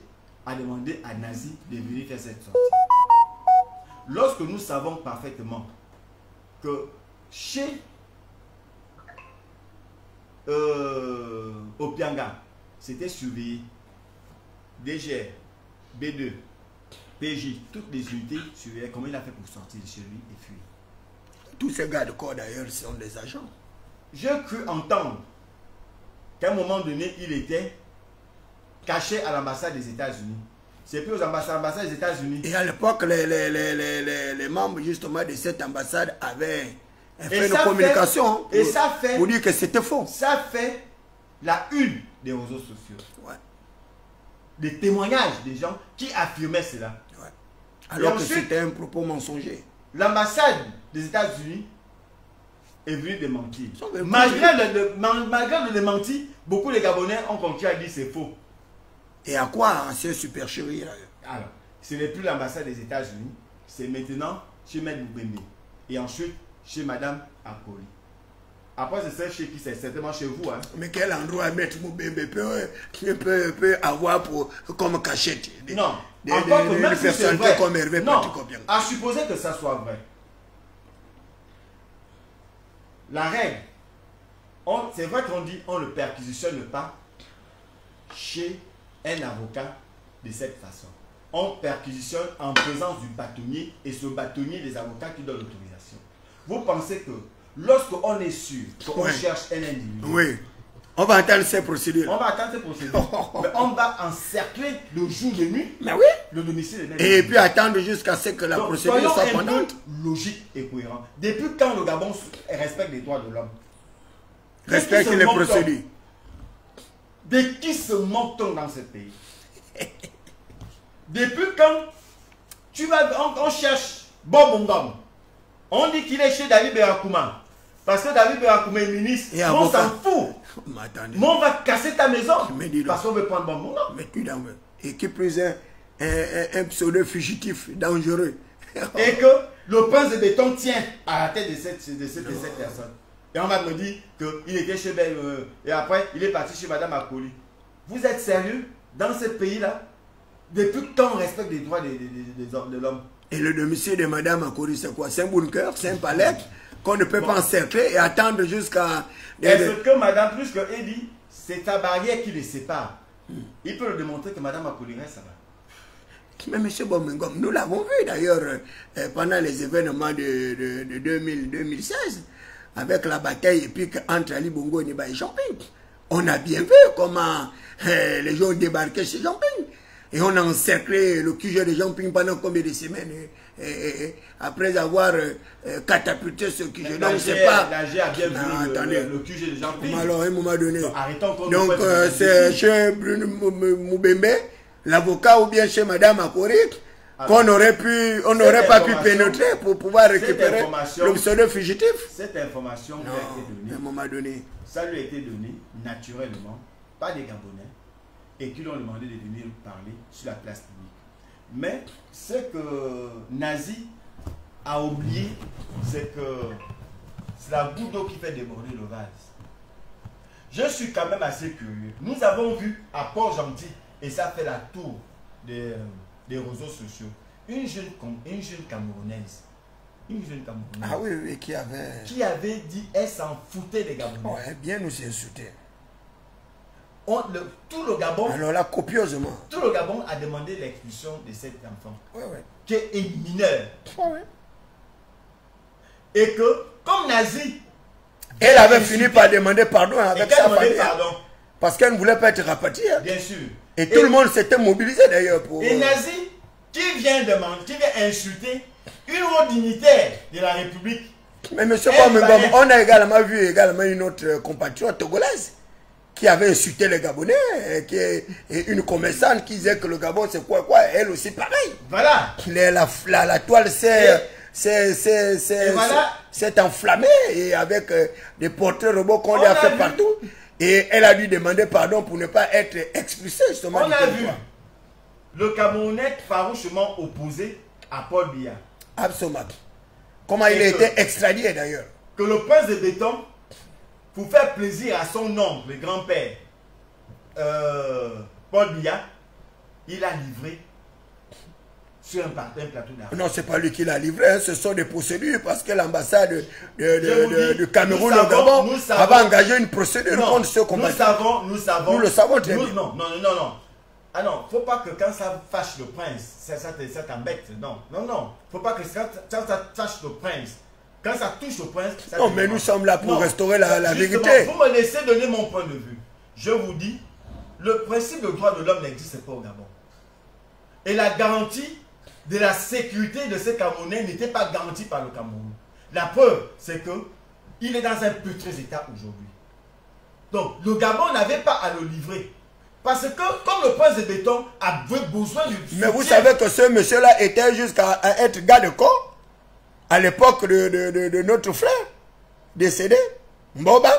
B: à demander à Nazi de venir faire cette sortie? Lorsque nous savons parfaitement que chez Opianga, c'était surveillé, DGR, B2, PJ, toutes les unités surveillaient, comment il a fait pour sortir de chez lui et fuir?
A: Tous ces gars de corps d'ailleurs sont des agents.
B: J'ai cru entendre qu'à un moment donné, il était caché à l'ambassade des États-Unis. C'est plus aux ambassades des États-Unis.
A: Et à l'époque, les membres justement de cette ambassade avaient fait une communication pour dire que c'était faux.
B: Ça fait la une des réseaux sociaux.
A: Ouais.
B: Des témoignages des gens qui affirmaient cela.
A: Ouais. Alors que c'était un propos mensonger.
B: L'ambassade des États-Unis est venue démentir. Malgré le démenti, beaucoup de Gabonais ont continué à dire c'est faux.
A: Et à quoi c'est super chéri?
B: Alors, ce n'est plus l'ambassade des États-Unis, c'est maintenant chez Maître Moubembe. Et ensuite, chez Madame Apoli. Après, c'est chez qui? C'est certainement chez vous. Hein.
A: Mais quel endroit Maître Moubembe peut avoir comme cachette?
B: Non, encore que même si c'est vrai,
A: comme Hervé Patikobien.
B: À supposer que ça soit vrai. La règle, c'est vrai qu'on dit on ne perquisitionne pas chez un avocat de cette façon. On perquisitionne en présence du bâtonnier et ce bâtonnier des avocats qui donnent l'autorisation. Vous pensez que lorsqu'on est sûr qu'on cherche un individu,
A: On va attendre ces procédures.
B: On va attendre ces procédures. Mais on va encercler le jour et nuit
A: Mais oui.
B: le domicile.
A: Et puis attendre jusqu'à ce que la
B: Donc,
A: procédure soit
B: soyons un
A: pendante.
B: peu logique et cohérent. Depuis quand le Gabon respecte les droits de l'homme?
A: Respecte les procédures.
B: De qui se moque-t-on dans ce pays? Depuis quand on cherche Bob Ngom, on dit qu'il est chez David Berakouma. Parce que David Berakouma est ministre. On s'en fout. Mais on va casser ta maison. Parce qu'on veut prendre Bob Ngom.
A: Mais tu d'en veux. Et qui plus un pseudo fugitif dangereux.
B: Et que le prince de béton tient à la tête de cette personne. Et on va me dire qu'il était chez Ben et après il est parti chez Madame Akoli. Vous êtes sérieux? Dans ce pays-là, depuis quand on respecte les droits de l'homme? Et
A: le domicile de Madame Akoli, c'est quoi? C'est un bunker, c'est un palais qu'on ne peut pas encercler et attendre jusqu'à...
B: Est-ce que Madame, plus que Eddie, c'est ta barrière qui les sépare? Il peut le démontrer que Madame Akoli reste là-bas.
A: Mais M. Bomengom, nous l'avons vu d'ailleurs pendant les événements de 2016, avec la bataille épique entre Ali Bongo, Niba et Jean-Ping. On a bien vu comment les gens ont débarqué chez Jean-Ping. Et on a encerclé le QG de Jean-Ping pendant combien de semaines après avoir catapulté ce QG. Donc c'est pas...
B: La G a bien vu le QG de Jean-Ping.
A: Alors à un moment donné.
B: Donc
A: c'est chez Bruno Moubembe, l'avocat, ou bien chez Madame Akori, qu'on n'aurait pas pu pénétrer pour pouvoir récupérer le pseudo fugitif.
B: Cette information lui a été donnée.
A: À un moment donné.
B: Ça lui a été donné naturellement, pas des Gabonais, et qui lui ont demandé de venir parler sur la place publique. Mais ce que Nazi a oublié, c'est que c'est la goutte d'eau qui fait déborder le vase. Je suis quand même assez curieux. Nous avons vu à Port-Gentil, et ça fait la tour des réseaux sociaux, une jeune Camerounaise.
A: Ah oui, oui, qui
B: avait dit, elle s'en foutait des Gabonais.
A: Ouais, bien nous insulter.
B: Tout le Gabon,
A: alors là, copieusement,
B: tout le Gabon a demandé l'expulsion de cet enfant, qui est mineur. Et que, comme Nazi,
A: elle avait fini par demander pardon avec sa famille. Parce qu'elle ne voulait pas être rapatriée.
B: Bien sûr.
A: Et tout le monde s'était mobilisé d'ailleurs pour...
B: Et Nazi, qui vient insulter une haute dignitaire de la République.
A: Mais M. Bomengom, on a également vu une autre compatriote togolaise qui avait insulté les Gabonais, qui est une commerçante qui disait que le Gabon c'est quoi, elle aussi pareil.
B: Voilà.
A: La toile s'est enflammée et avec des portraits robots qu'on lui a fait partout. Et elle a dû demander pardon pour ne pas être expulsée justement.
B: On a vu le Camerounais farouchement opposé à Paul Biya.
A: Absolument. Comment il a été extradé d'ailleurs.
B: Que le prince de béton, pour faire plaisir à son oncle, le grand-père, Paul Biya, il a livré sur un plateau d'argent.
A: Non, c'est pas lui qui l'a livré, hein, ce sont des procédures parce que l'ambassade de Cameroun au Gabon avait engagé une procédure contre ceux combattants. Nous le savons très bien.
B: Non. Ah non, faut pas que quand ça fâche le prince, ça t'embête. Non. Faut pas que quand ça fâche le prince, quand ça touche le prince... Ça
A: non, mais nous sommes là pour restaurer la vérité.
B: Vous me laissez donner mon point de vue. Je vous dis, le principe de droit de l'homme n'existe pas au Gabon. Et la garantie de la sécurité de ces Camerounais n'était pas garantie par le Cameroun. La preuve, c'est qu'il est dans un putré état aujourd'hui. Donc, le Gabon n'avait pas à le livrer. Parce que, comme le prince de béton avait besoin du soutien...
A: Mais vous savez que ce monsieur-là était jusqu'à être garde corps à l'époque de notre frère décédé, Mbobam,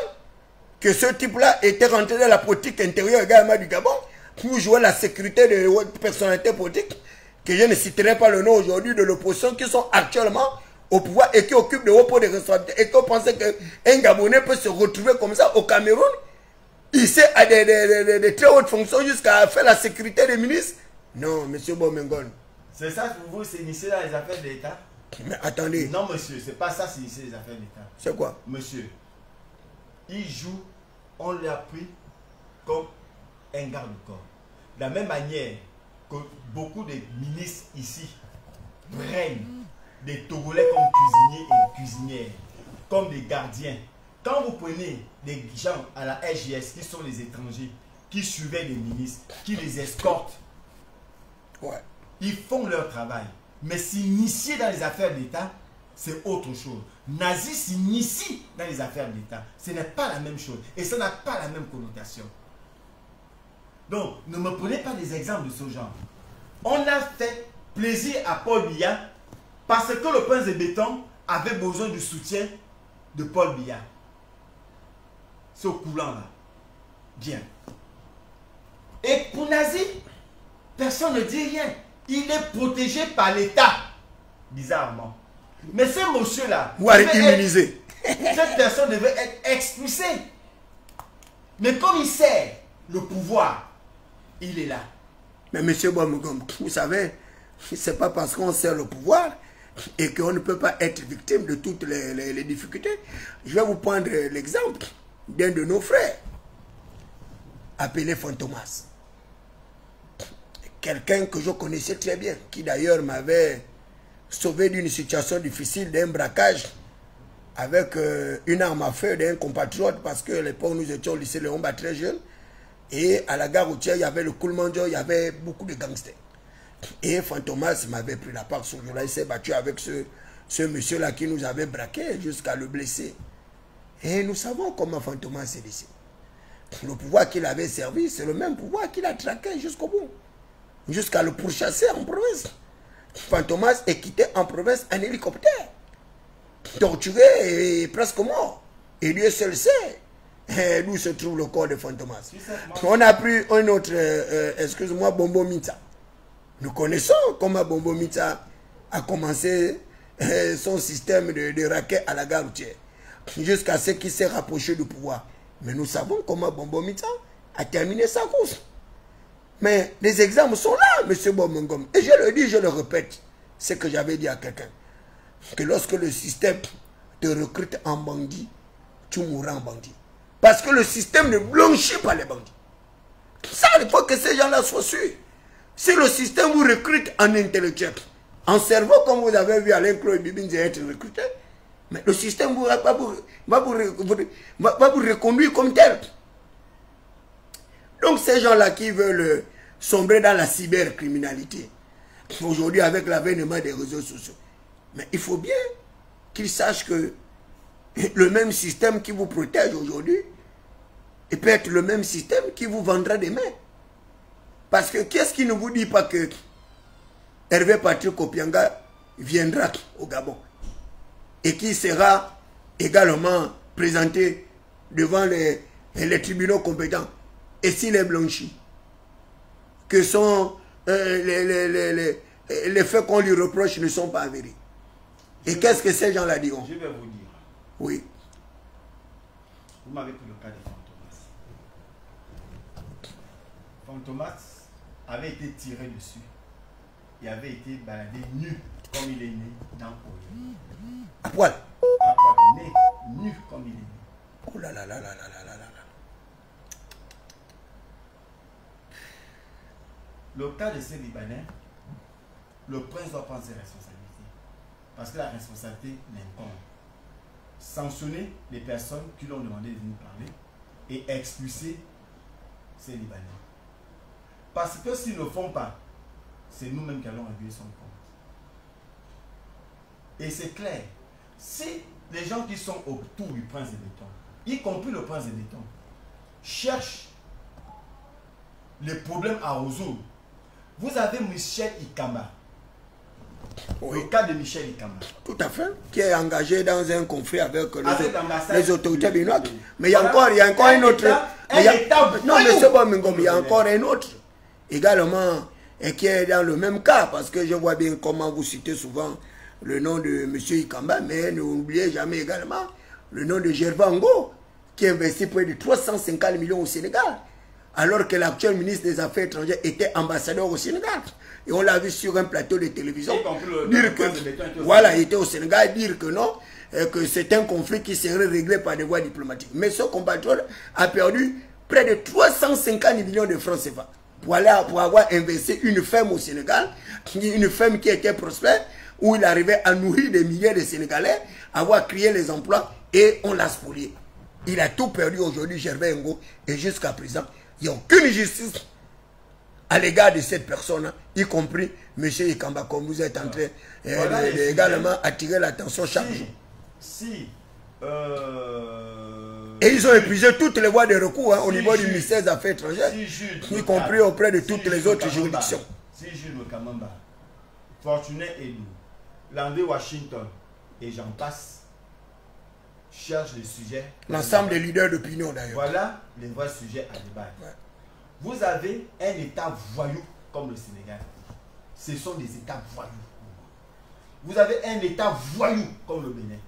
A: que ce type-là était rentré dans la politique intérieure également du Gabon pour jouer la sécurité de personnalités politiques, que je ne citerai pas le nom aujourd'hui, de l'opposition qui sont actuellement au pouvoir et qui occupent de hauts postes de responsabilité et qui pensent qu'un Gabonais peut se retrouver comme ça au Cameroun, ici à des très hautes fonctions jusqu'à faire la sécurité des ministres. Non, M. Bomengom.
B: C'est ça que vous s'initiez dans les affaires de l'État?
A: Mais attendez.
B: Non, monsieur, c'est pas ça s'initier les affaires d'État.
A: C'est quoi?
B: Monsieur, il joue, on l'a pris comme un garde-corps. De la même manière que beaucoup de ministres ici prennent des Togolais comme cuisiniers et cuisinières, comme des gardiens. quand vous prenez des gens à la SGS qui sont les étrangers, qui suivaient les ministres, qui les escortent,
A: Ouais.
B: ils font leur travail. Mais s'initier dans les affaires d'État, c'est autre chose. Nazi s'initie dans les affaires d'État. Ce n'est pas la même chose. Et ça n'a pas la même connotation. Donc, ne me prenez pas des exemples de ce genre. On a fait plaisir à Paul Biya parce que le prince de béton avait besoin du soutien de Paul Biya. Ce coulant-là. Bien. Et pour Nazi, personne ne dit rien. Il est protégé par l'État. Bizarrement. Mais ce monsieur-là,
A: immunisé.
B: Cette personne devait être expulsée. Mais comme il sait le pouvoir, il est là.
A: Mais monsieur Bamugom, vous savez, c'est pas parce qu'on sait le pouvoir et qu'on ne peut pas être victime de toutes les difficultés. Je vais vous prendre l'exemple d'un de nos frères, appelé Fantomas. Quelqu'un que je connaissais très bien, qui d'ailleurs m'avait sauvé d'une situation difficile, d'un braquage avec une arme à feu d'un compatriote, parce que à l'époque nous étions au lycée Léon très jeunes, et à la gare routière il y avait le Koulmandio, il y avait beaucoup de gangsters. Et Fantomas m'avait pris la part ce jour-là, il s'est battu avec ce monsieur-là qui nous avait braqué jusqu'à le blesser. Et nous savons comment Fantomas s'est laissé. Le pouvoir qu'il avait servi, c'est le même pouvoir qu'il a traqué jusqu'au bout, jusqu'à le pourchasser en province. Fantomas est quitté en province en hélicoptère, torturé et presque mort. Et Dieu seul sait d'où se trouve le corps de Fantomas. On a pris un autre, excuse-moi, Bombo Mita. Nous connaissons comment Bombo Mita a commencé son système de racket à la gare routière, jusqu'à ce qu'il s'est rapproché du pouvoir. Mais nous savons comment Bombo Mita a terminé sa course. Mais les exemples sont là, M. Bomongom. Et je le dis, je le répète, ce que j'avais dit à quelqu'un. Que lorsque le système te recrute en bandit, tu mourras en bandit. Parce que le système ne blanchit pas les bandits. Ça, il faut que ces gens-là soient sûrs. Si le système vous recrute en intellectuel, en cerveau, comme vous avez vu Alain Claude Bibin être recruté, mais le système va vous reconduire comme tel. Donc ces gens-là qui veulent sombrer dans la cybercriminalité, aujourd'hui avec l'avènement des réseaux sociaux, mais il faut bien qu'ils sachent que le même système qui vous protège aujourd'hui, il peut être le même système qui vous vendra demain. Parce que qu'est-ce qui ne vous dit pas que Hervé Patrick Opianga viendra au Gabon et qui sera également présenté devant les tribunaux compétents? Et s'il est blanchi, que sont les faits qu'on lui reproche ne sont pas avérés. Et qu'est-ce que ces gens-là diront?
B: Je vais vous dire.
A: Oui.
B: Vous m'avez pris le cas de Fantomas. Fantomas avait été tiré dessus. Il avait été baladé nu comme il est né dans Oyo.
A: À poil.
B: À poil, né, nu comme il est né.
A: Oh là là là là là là là là.
B: Le cas de ces Libanais, le prince doit prendre ses responsabilités. Parce que la responsabilité l'incombe. Sanctionner les personnes qui l'ont demandé de venir parler et expulser ces Libanais. Parce que s'ils ne le font pas, c'est nous-mêmes qui allons régler son compte. Et c'est clair. Si les gens qui sont autour du prince de béton, y compris le prince de béton, cherchent les problèmes à résoudre, vous avez Michel Ikamba.
A: Oui.
B: Le cas de Michel Ikamba.
A: Tout à fait. Qui est engagé dans un conflit avec les autorités béninoises. Mais il y a encore un autre. Non, mais c'est bon, il y a encore un autre. Également, et qui est dans le même cas. Parce que je vois bien comment vous citez souvent le nom de M. Ikamba. Mais n'oubliez jamais également le nom de Gervais Ngo, qui investit près de 350 millions au Sénégal. Alors que l'actuel ministre des Affaires étrangères était ambassadeur au Sénégal. Et on l'a vu sur un plateau de télévision dire que, voilà, il était au Sénégal, dire que non, que c'est un conflit qui serait réglé par des voies diplomatiques. Mais ce compatriote a perdu près de 350 millions de francs CFA pour avoir investi une ferme au Sénégal, une ferme qui était prospère, où il arrivait à nourrir des milliers de Sénégalais, avoir créé les emplois et on l'a spolié. Il a tout perdu aujourd'hui, Gervais Ngo. Et jusqu'à présent, il n'y a aucune justice à l'égard de cette personne, y compris M. Ikamba, comme vous êtes en train également attirer l'attention chaque jour. Et ils ont épuisé toutes les voies de recours au niveau du ministère des Affaires étrangères, y compris auprès de toutes les autres juridictions.
B: Si Jules Kamamba, Fortuné Edou, Landé Washington et j'en passe, cherchent les sujets.
A: L'ensemble des leaders d'opinion d'ailleurs.
B: Voilà les vrais sujets à débattre. Ouais. Vous avez un État voyou comme le Sénégal. Ce sont des États voyous. Vous avez un État voyou comme le Bénin,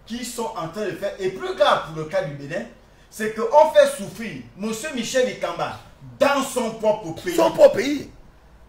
B: qui sont en train de faire, et plus grave pour le cas du Bénin, c'est qu'on fait souffrir M. Michel Ikamba dans son propre pays.
A: Son propre pays.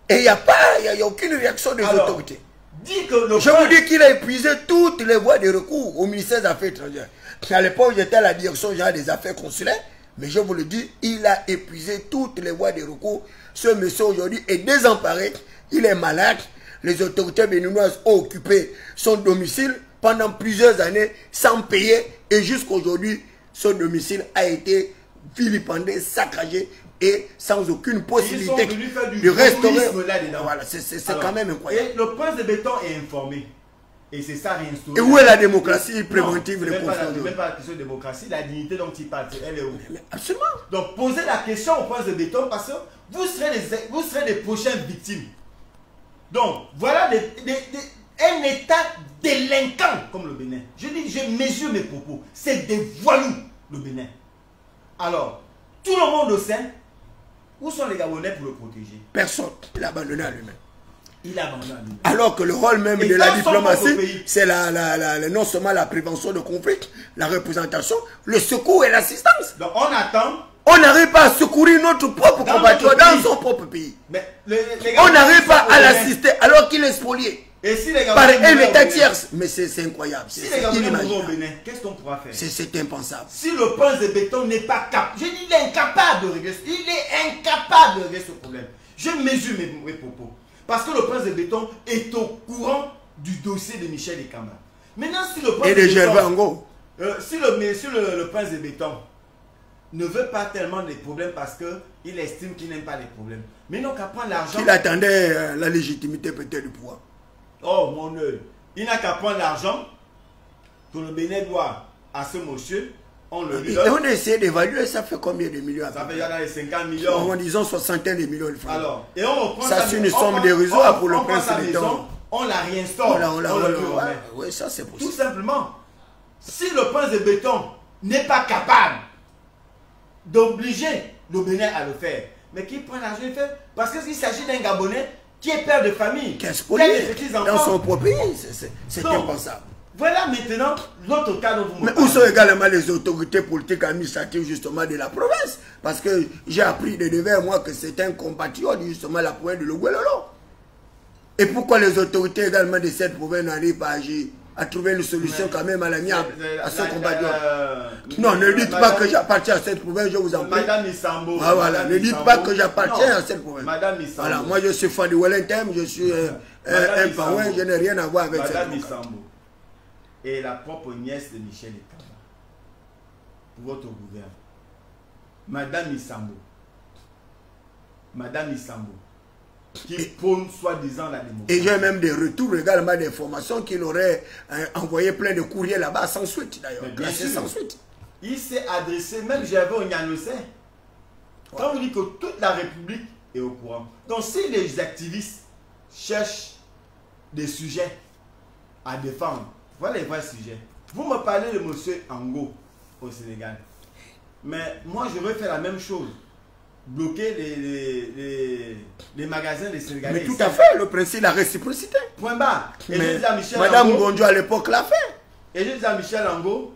A: Et il n'y a aucune réaction des autorités.
B: Je
A: vous dis qu'il a épuisé toutes les voies de recours au ministère des Affaires étrangères. À l'époque, j'étais à la direction générale des affaires consulaires, mais je vous le dis, il a épuisé toutes les voies de recours. Ce monsieur aujourd'hui est désemparé, il est malade. Les autorités béninoises ont occupé son domicile pendant plusieurs années sans payer. Et jusqu'aujourd'hui, son domicile a été vilipendé, saccagé et sans aucune possibilité de restaurer. Voilà, c'est quand même incroyable.
B: Et le prince de béton est informé. Et c'est ça réinstauré.
A: Et où est la démocratie préventive?
B: Non, même pas la question de démocratie, la dignité dont il parle, elle est où?
A: Mais absolument.
B: Donc posez la question au prince de béton parce que vous serez les prochaines victimes. Donc voilà un État délinquant comme le Bénin. Je dis, je mesure mes propos. C'est des voyous, le Bénin. Alors, tout le monde le sait. Où sont les Gabonais pour le protéger?
A: Personne. Il a abandonné à lui-même.
B: Il a abandonné à lui-même.
A: Alors que le rôle même de la diplomatie, c'est non seulement la prévention de conflits, la représentation, le secours et l'assistance.
B: Donc on attend.
A: On n'arrive pas à secourir notre propre compatriote dans son propre pays. Mais on n'arrive pas à l'assister alors qu'il est spolié.
B: Et si les
A: par un État tierce. Mais c'est incroyable.
B: Si les Gabonais mourront au Bénin, qu'est-ce qu'on pourra faire?
A: C'est impensable.
B: Si le prince de béton n'est pas capable, je dis il est incapable de régler, il est incapable de régler ce problème. Je mesure mes propos. Parce que le prince de béton est au courant du dossier de Michel Ikamba. Maintenant, si le prince
A: de béton,
B: si le prince de béton ne veut pas tellement des problèmes parce qu'il estime qu'il n'aime pas les problèmes, mais non qu'à prendre l'argent.
A: Il attendait la légitimité peut-être du pouvoir.
B: Oh mon œil, il n'a qu'à prendre l'argent que le Bénin doit à ce monsieur. On le lui donne.
A: Et on a essayé d'évaluer, ça fait combien de millions?
B: Ça fait dans les 50 millions.
A: En disant 61 de millions de francs.
B: Alors, et on reprend
A: ça, c'est une somme dérisoire pour le prince de béton.
B: On la réinstaure.
A: Oui, ça c'est possible.
B: Tout simplement, si le prince de béton n'est pas capable d'obliger le Bénin à le faire, mais qu'il prenne l'argent et fait, parce qu'il s'agit d'un Gabonais qui est père de famille, qui a des petits enfants
A: dans son propre pays, c'est impensable.
B: Voilà maintenant l'autre cas dont vous me
A: parlez. Mais où sont également les autorités politiques administratives justement de la province? Parce que j'ai appris de devers moi que c'est un compatriote justement la province de Logouelolo. Et pourquoi les autorités également de cette province n'arrivent pas à agir, à trouver une solution quand même à l'amiable à ce compatriote? Non, ne dites pas que j'appartiens à cette province, je vous en prie.
B: Madame Missambo.
A: Ah, voilà, ne dites pas que j'appartiens à cette province.
B: Madame Missambo.
A: Voilà, moi je suis fan du Wellington, je suis un parrain, je n'ai rien à voir avec
B: Madame
A: cette
B: province. Et la propre nièce de Michel Ikamba pour votre gouvernement. Madame Missambo, qui prône soi-disant la démocratie.
A: Et j'ai même des retours également d'informations qu'il aurait envoyé plein de courriers là-bas sans suite d'ailleurs.
B: Bien sûr.
A: Sans suite.
B: Il s'est adressé, même j'avais au Nyanosé. Quand on dit que toute la République est au courant. Donc si les activistes cherchent des sujets à défendre, voilà les vrais sujets. Vous me parlez de M. Ango au Sénégal. Mais moi, je veux faire la même chose. Bloquer les magasins des Sénégalais.
A: Mais tout à fait, le principe de la réciprocité.
B: Point barre. Et
A: mais
B: je dis à Michel
A: Madame
B: Ango,
A: Gondjo à l'époque l'a fait.
B: Et je dis à Michel Ango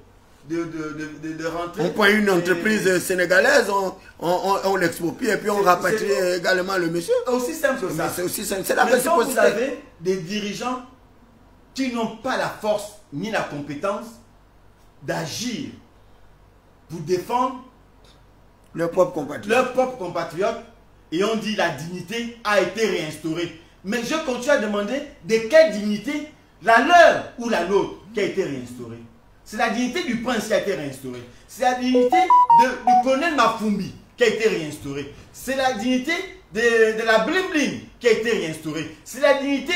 B: de rentrer.
A: On prend une entreprise sénégalaise, on l'exproprie et puis on rapatrie également le monsieur.
B: Aussi simple que ça.
A: C'est aussi simple, c'est la
B: mais
A: réciprocité.
B: Vous avez des dirigeants qui n'ont pas la force ni la compétence d'agir pour défendre
A: leurs propres
B: compatriotes. Et on dit la dignité a été réinstaurée. Mais je continue à demander de quelle dignité, la leur ou la nôtre, qui a été réinstaurée. C'est la dignité du prince qui a été réinstaurée. C'est la dignité du colonel Mafumbi qui a été réinstaurée. C'est la dignité de la Bling Bling qui a été réinstaurée. C'est la dignité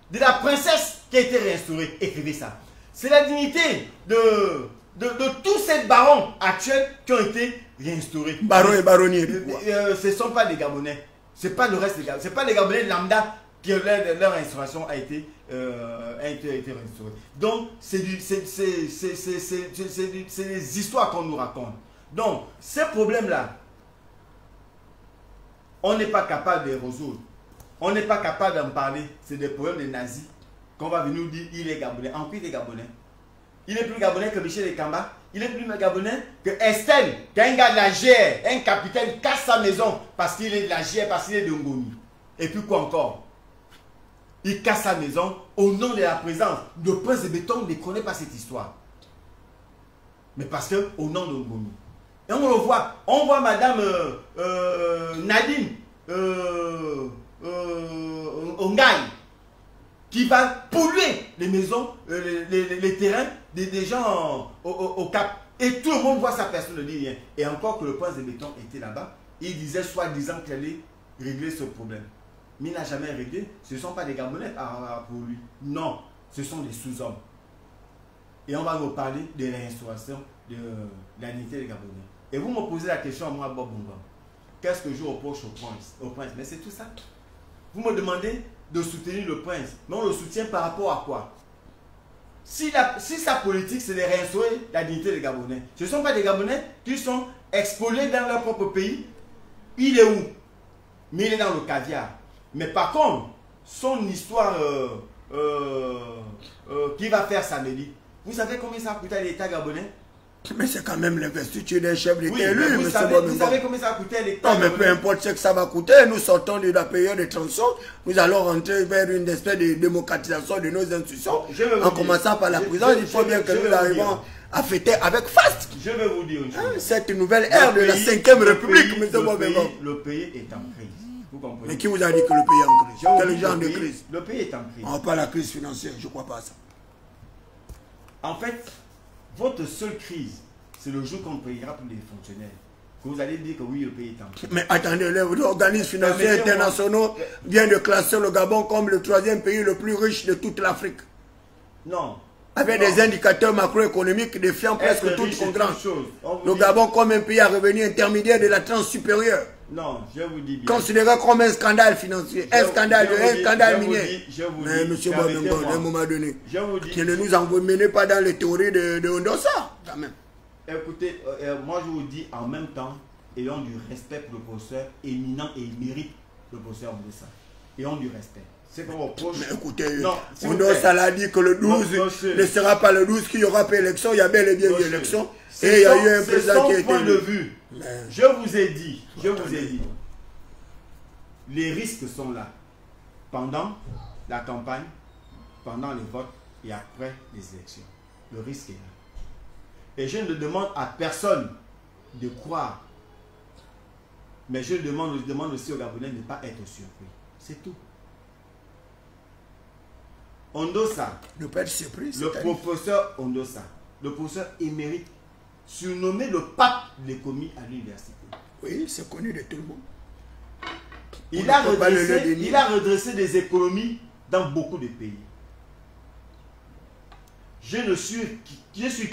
B: de la princesse qui a été réinstaurée. Écrivez ça. C'est la dignité de tous ces barons actuels qui ont été réinstaurés.
A: Barons et baronniers.
B: Ce ne sont pas les Gabonais. Ce n'est pas le reste des Gabonais. Ce n'est pas les Gabonais lambda qui leur instauration a été restaurée. Donc, c'est des histoires qu'on nous raconte. Donc, ces problèmes-là, on n'est pas capable de les résoudre. On n'est pas capable d'en parler. C'est des problèmes des nazis qu'on va venir nous dire il est Gabonais. En plus, il est Gabonais. Il est plus Gabonais que Michel Ekamba. Il est plus Gabonais que Estelle, qu'un gars de la GR, un capitaine casse sa maison parce qu'il est de la GR, parce qu'il est de Ngoni. Et puis quoi encore? Il casse sa maison au nom de la présence de Prince de Béton. Il ne connaît pas cette histoire. Mais parce que au nom de Ngoni. Et on le voit. On voit Madame Nadine Ongaï qui va polluer les maisons, les terrains des gens au Cap. Et tout le monde voit sa personne, ne dit rien. Et encore que le prince de Béton était là-bas, il disait soi-disant qu'il allait régler ce problème. Mais il n'a jamais réglé. Ce ne sont pas des Gabonais pour lui. Non, ce sont des sous-hommes. Et on va nous parler de la restauration de la dignité des Gabonais. Et vous me posez la question à moi, Bob Bunga. Qu'est-ce que je reproche au prince? Mais c'est tout ça. Vous me demandez de soutenir le prince. Mais on le soutient par rapport à quoi? Si sa politique, c'est de réinstaurer la dignité des Gabonais. Ce ne sont pas des Gabonais qui sont expoliés dans leur propre pays. Il est où? Mais il est dans le caviar. Mais par contre, son histoire qui va faire samedi, vous savez combien ça a coûté à l'État gabonais?
A: Mais c'est quand même l'investiture d'un chef d'État élu.
B: Vous savez combien ça a coûté à l'État?
A: Non, mais peu importe ce que ça va coûter, nous sortons de la période de transition, nous allons rentrer vers une espèce de démocratisation de nos institutions. En commençant par la présidence, il faut bien que nous arrivons à fêter avec faste.
B: Je vais vous dire une chose.
A: Cette nouvelle ère de la 5e République, M. Bobengo.
B: Le pays est en crise. Vous comprenez?
A: Mais qui vous a dit que le pays est en crise? Quel genre de crise?
B: Le pays est en crise.
A: On pas la crise financière, je ne crois pas à ça.
B: En fait, votre seule crise, c'est le jour qu'on payera pour les fonctionnaires. Que vous allez dire que oui, le pays est en crise.
A: Mais attendez, les organismes financiers internationaux viennent de classer le Gabon comme le 3e pays le plus riche de toute l'Afrique.
B: Non.
A: Avec des indicateurs macroéconomiques défiant presque toute concurrence. Le Gabon comme un pays à revenu intermédiaire de la tranche supérieure.
B: Non, je vous dis bien.
A: Considéré comme un scandale financier, un scandale minier. Mais M. Bobengo, à un moment donné, qui ne nous emmenez pas dans les théories de Ondossa, quand même.
B: Écoutez, moi je vous dis en même temps, ayons du respect pour le professeur éminent et il mérite le professeur Ondossa. Ayons du respect. C'est qu'on reproche. Mais
A: écoutez, Ondossa l'a dit que le 12 ne sera pas le 12 qu'il y aura pas élection, il y a bel et bien une élection. Et il y a eu un président qui a été
B: point de vue. Je vous ai dit, les risques sont là. Pendant la campagne, pendant les votes et après les élections. Le risque est là. Et je ne demande à personne de croire. Mais je demande aussi aux Gabonais de ne pas être surpris. C'est tout. Ondossa,
A: ne pas être surpris,
B: le professeur Ondossa, le professeur émérite, surnommé le pape de l'économie à l'université.
A: Oui, c'est connu de tout le monde.
B: Il a redressé des économies dans beaucoup de pays. Je suis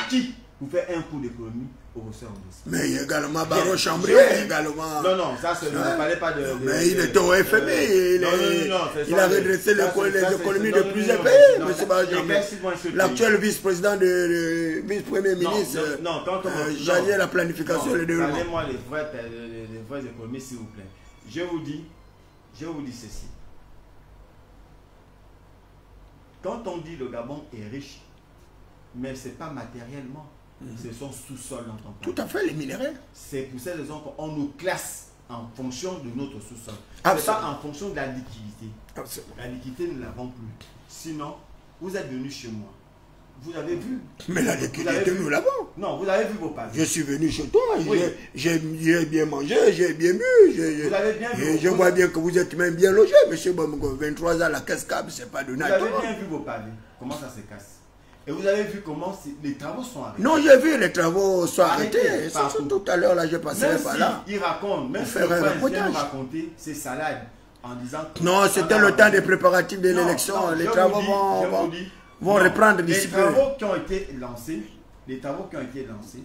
B: qui pour faire un coup d'économie au professeur Ondossa?
A: Mais il y a également Baron Chambrier, également.
B: Non, ça, ne parlait pas de...
A: Mais il était au FMI, il a redressé les économies de plusieurs pays, M. Baron Chambrier. L'actuel vice-président vice-premier ministre, chargé la planification et le développement.
B: Parlez-moi les vraies économies, s'il vous plaît. Je vous dis ceci. Quand on dit le Gabon est riche, mais ce n'est pas matériellement. C'est son sous-sol dont on parle.
A: Tout à fait, les minéraux.
B: C'est pour cette raison qu'on nous classe en fonction de notre sous-sol. Ce n'est pas en fonction de la liquidité.
A: Absolument.
B: La liquidité, nous ne l'avons plus. Sinon, vous êtes venu chez moi. Vous avez vu.
A: Mais la liquidité, nous l'avons.
B: Non, vous avez vu vos pavés.
A: Je suis venu chez toi, oui. J'ai bien mangé, j'ai bien bu.
B: Vous avez bien vu.
A: Je vois bien que vous êtes même bien logé, monsieur Bobengo. 23 ans, la caisse câble, c'est pas donné à toi.
B: Vous avez bien vu vos pavés. Comment ça se casse? Et vous avez vu comment les travaux sont arrêtés.
A: Non, j'ai vu les travaux sont arrêtés. Tout à l'heure, là, je passais par là.
B: Il raconte, même si le prince vient de raconter ses salades en disant...
A: Non, c'était le temps des préparatifs de l'élection. Les travaux vont reprendre d'ici peu.
B: Les travaux qui ont été lancés,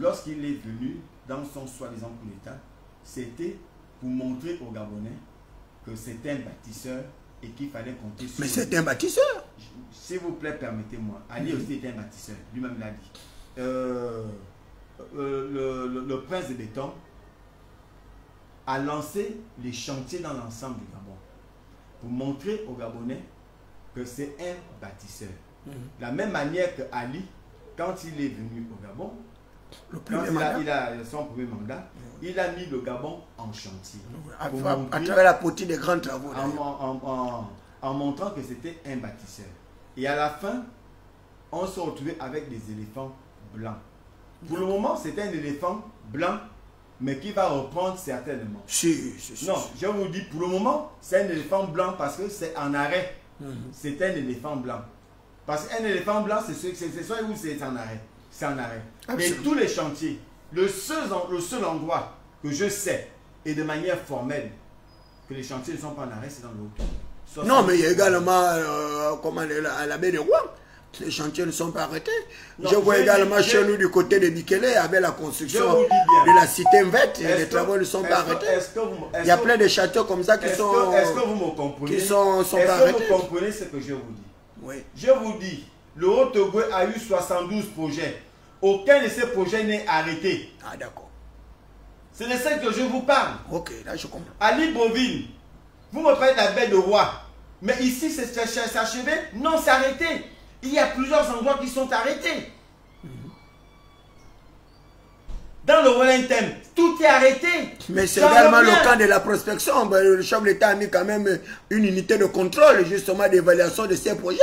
B: lorsqu'il est venu dans son soi-disant coup d'État, c'était pour montrer aux Gabonais que c'était un bâtisseur et qu'il fallait compter sur...
A: Mais c'est un bâtisseur.
B: S'il vous plaît, permettez-moi. Ali aussi était un bâtisseur, lui-même l'a dit. Le prince de béton a lancé les chantiers dans l'ensemble du Gabon pour montrer aux Gabonais que c'est un bâtisseur. De la même manière que Ali, quand il est venu au Gabon, il a son premier mandat, il a mis le Gabon en chantier.
A: À travers la potie des grands travaux.
B: En montrant que c'était un bâtisseur. Et à la fin, on se retrouvait avec des éléphants blancs. Pour le moment, c'est un éléphant blanc, mais qui va reprendre certainement. Non, je vous dis, pour le moment, c'est un éléphant blanc parce que c'est en arrêt. C'est un éléphant blanc. Parce qu'un éléphant blanc, c'est soit où c'est en arrêt. C'est en arrêt. Mais tous les chantiers, le seul endroit que je sais, et de manière formelle, que les chantiers ne sont pas en arrêt, c'est dans le Haut.
A: Non, mais il y a également, à la baie de Rouen, les chantiers ne sont pas arrêtés. Je vois également chez nous du côté de Bikele, avec la construction de la cité verte, les travaux ne sont pas arrêtés. Il y a plein de chantiers comme ça qui sont...
B: Est-ce que vous me comprenez?
A: Qui sont pas arrêtés.
B: Est-ce que vous comprenez ce que je vous dis?
A: Oui.
B: Je vous dis, le Haut-Togo a eu 72 projets. Aucun de ces projets n'est arrêté.
A: Ah, d'accord.
B: C'est de ça que je vous parle.
A: Ok, là je comprends.
B: À Libreville, vous me parlez de la baie de Roi. Mais ici, c'est achevé. Non, c'est arrêté. Il y a plusieurs endroits qui sont arrêtés. Dans le Wellington, tout est arrêté.
A: Mais c'est également le cas de la prospection. Le chef de l'État a mis quand même une unité de contrôle, justement, d'évaluation de ces projets.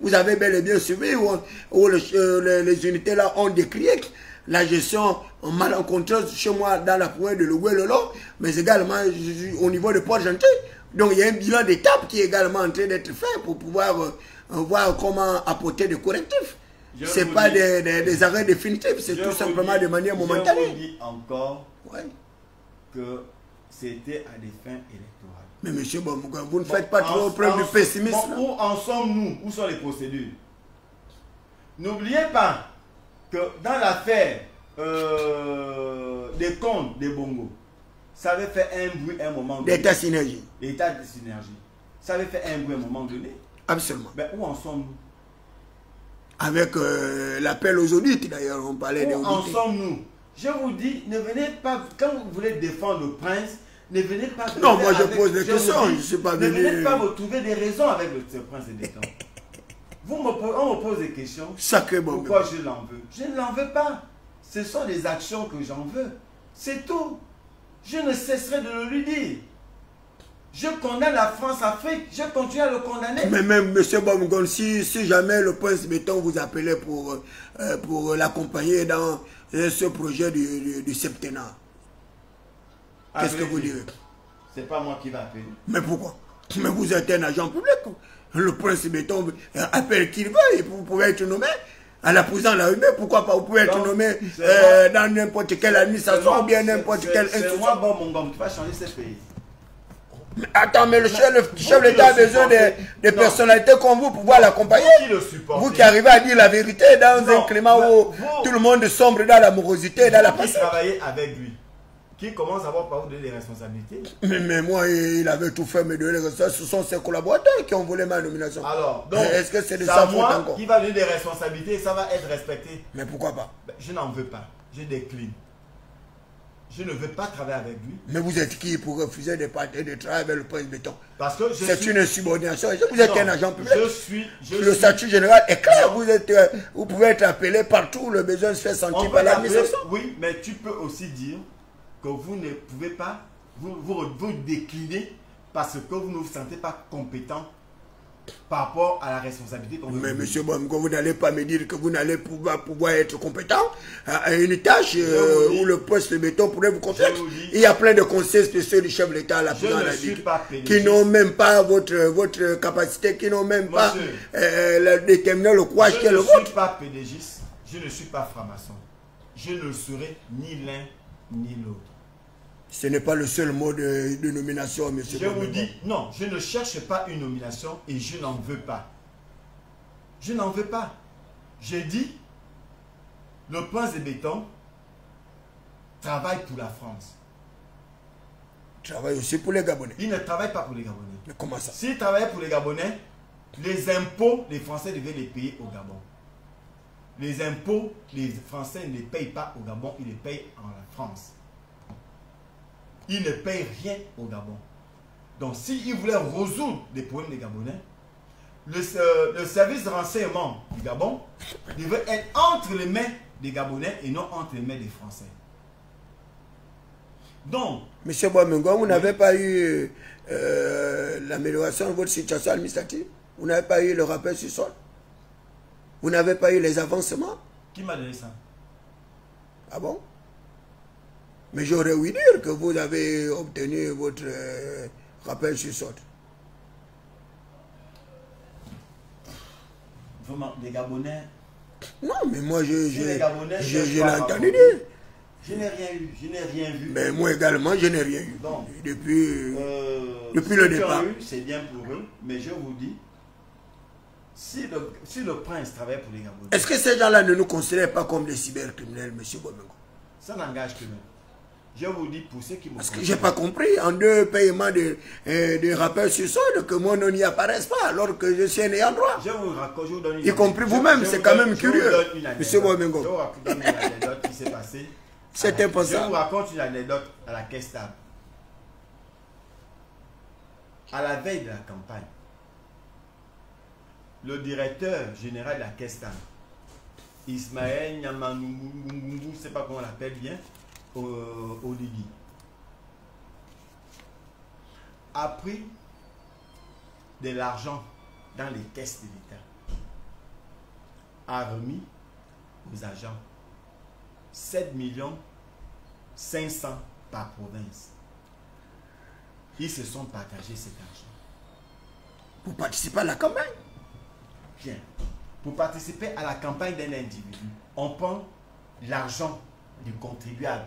A: Vous avez bel et bien suivi où les unités là ont décrié la gestion malencontreuse chez moi dans la province de Loué-Lolo, mais également au niveau de Port-Gentil. Donc il y a un bilan d'étape qui est également en train d'être fait pour pouvoir voir comment apporter des correctifs. Ce n'est pas des arrêts définitifs, c'est tout simplement de manière momentanée.
B: Je vous dis encore que c'était à des fins électorales.
A: Mais monsieur Bamouga, vous ne faites pas trop preuve de pessimisme.
B: Où en sommes-nous? Où sont les procédures? N'oubliez pas que dans l'affaire des comptes des Bongo, ça avait fait un bruit à un moment donné.
A: L'État synergie.
B: L'État de synergie. Ça avait fait un bruit à un moment donné.
A: Absolument.
B: Mais où en sommes-nous?
A: Avec l'appel aux audits, d'ailleurs, on parlait des audits.
B: Où en sommes-nous? Je vous dis, ne venez pas, quand vous voulez défendre le prince, ne venez pas...
A: Non, moi je pose des questions, je ne suis pas venu...
B: Ne venez pas me trouver des raisons avec ce prince et des temps. On me pose des questions.
A: Sacré bon.
B: Pourquoi je l'en veux? Je ne l'en veux pas. Ce sont des actions que j'en veux. C'est tout. Je ne cesserai de le lui dire. Je condamne la France-Afrique. Je continue à le condamner.
A: Mais même, M. Bamougon, si jamais le prince Béton vous appelait pour l'accompagner dans ce projet du septennat, qu'est-ce que vous direz?
B: C'est pas moi qui vais appeler.
A: Mais pourquoi? Mais vous êtes un agent public. Le prince Béton appelle qui il veut et vous pouvez être nommé à la présidence de la République. Pourquoi pas? Vous pouvez être nommé dans n'importe quelle administration ou bien n'importe quelle institution.
B: C'est moi, Bamougon, qui va changer ce pays.
A: Mais attends, mais le chef de l'État a besoin de personnalités comme vous pour pouvoir l'accompagner. Vous qui arrivez à dire la vérité dans un climat où tout le monde sombre dans l'amorosité, dans la passion.
B: Qui travaillez avec lui, qui commence à avoir par vous donner des responsabilités.
A: Mais moi, il avait tout fait, mais donner les responsabilités. Ce sont ses collaborateurs qui ont volé ma nomination.
B: Alors, donc,
A: est-ce que c'est de sa faute encore?
B: Qui va donner des responsabilités et ça va être respecté.
A: Mais pourquoi pas?
B: Je n'en veux pas. Je décline. Je ne veux pas travailler avec lui.
A: Mais vous êtes qui pour refuser de travailler avec le prince Béton?
B: Parce que
A: c'est une insubordination. Vous êtes un agent public. Le statut général est clair. Vous pouvez être appelé partout. Le besoin se fait sentir par l'administration.
B: Oui, mais tu peux aussi dire que vous ne pouvez pas vous décliner parce que vous ne vous sentez pas compétent par rapport à la responsabilité qu'on veut.
A: Mais monsieur Boamgo, vous n'allez pas me dire que vous n'allez pouvoir être compétent à une tâche où le poste de béton pourrait vous confier. Il y a plein de conseils spéciaux du chef de l'État à la qui n'ont même pas votre capacité, qui n'ont même pas déterminé le courage qu'est le vôtre.
B: Je ne suis pas pédégiste, je ne suis pas franc-maçon. Je ne serai ni l'un ni l'autre.
A: Ce n'est pas le seul mot de nomination, monsieur.
B: Je vous dis, non, je ne cherche pas une nomination et je n'en veux pas. Je n'en veux pas. J'ai dit, le prince de béton travaille pour la France.
A: Il travaille aussi pour les Gabonais.
B: Il ne travaille pas pour les Gabonais.
A: Mais comment ça?
B: S'il travaillait pour les Gabonais, les impôts, les Français devaient les payer au Gabon. Les impôts, les Français ne les payent pas au Gabon, ils les payent en France. Ils ne payent rien au Gabon. Donc, s'ils voulaient résoudre les problèmes des Gabonais, le service de renseignement du Gabon devait être entre les mains des Gabonais et non entre les mains des Français. Donc,
A: monsieur Boamengo, vous n'avez pas eu l'amélioration de votre situation administrative? Vous n'avez pas eu le rappel sur sol? Vous n'avez pas eu les avancements?
B: Qui m'a donné ça?
A: Ah bon? Mais j'aurais ouï dire que vous avez obtenu votre rappel sur sol.
B: Vraiment, les Gabonais...
A: Non, mais moi, je l'ai entendu dire.
B: Je n'ai rien eu, je n'ai rien vu.
A: Mais moi également, je n'ai rien eu.
B: Donc,
A: depuis le départ.
B: C'est bien pour eux, mais je vous dis, si le prince travaille pour les Gabonais...
A: Est-ce que ces gens-là ne nous considèrent pas comme des cybercriminels, M. Boamengo?
B: Ça n'engage que nous. Je vous dis pour ceux qui me
A: Parce que je n'ai pas compris, en 2 paiements de rappels sur solde, que mon nom n'y apparaisse pas, alors que je suis un ayant droit.
B: Je vous raconte, je vous donne une
A: y compris vous-même, c'est quand même curieux, M. Boamengo.
B: Je vous raconte une anecdote qui s'est passée.
A: C'est impossible.
B: Je vous raconte une anecdote à la caisse stable. À la veille de la campagne, le directeur général de la caisse stable, Ismaël Nyamangungungu, je ne sais pas comment on l'appelle bien, Oligui, a pris de l'argent dans les caisses de l'État, a remis aux agents 7 500 000 par province. Ils se sont partagés cet argent.
A: Pour participer à la campagne?
B: Bien. Pour participer à la campagne d'un individu, on prend l'argent du contribuable.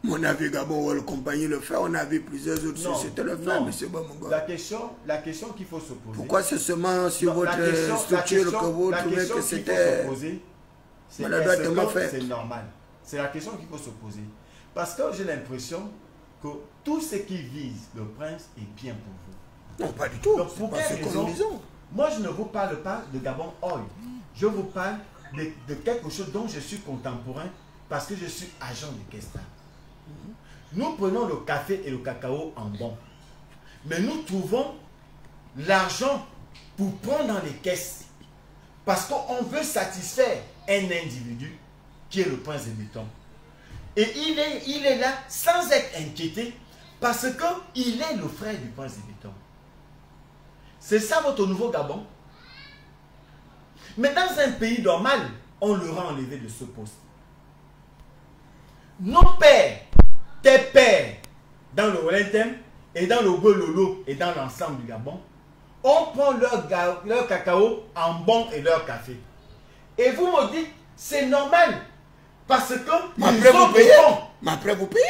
A: Mon avis, Gabon, la compagnie le fait, on a vu plusieurs autres sociétés le faire, M. Boamengo.
B: La question qu'il faut se poser.
A: Pourquoi c'est seulement sur votre structure que vous trouvez que c'était...
B: C'est normal. C'est la question qu'il faut se poser. Parce que j'ai l'impression que tout ce qui vise le prince est bien pour vous.
A: Non, pas du tout.
B: Donc, pour quelle raison? Moi, je ne vous parle pas de Gabon Oil. Je vous parle de quelque chose dont je suis contemporain parce que je suis agent de caisse stable. Nous prenons le café et le cacao en bon. Mais nous trouvons l'argent pour prendre dans les caisses. Parce qu'on veut satisfaire un individu qui est le prince de béton. Et il est là sans être inquiété parce qu'il est le frère du prince de béton. C'est ça votre nouveau Gabon. Mais dans un pays normal, on le rend enlevé de ce poste. Nos pères, tes pères, dans le Olentem et dans le Gololo et dans l'ensemble du Gabon, on prend leur cacao en bon et leur café. Et vous me dites, c'est normal. Parce que
A: mais après vous payez.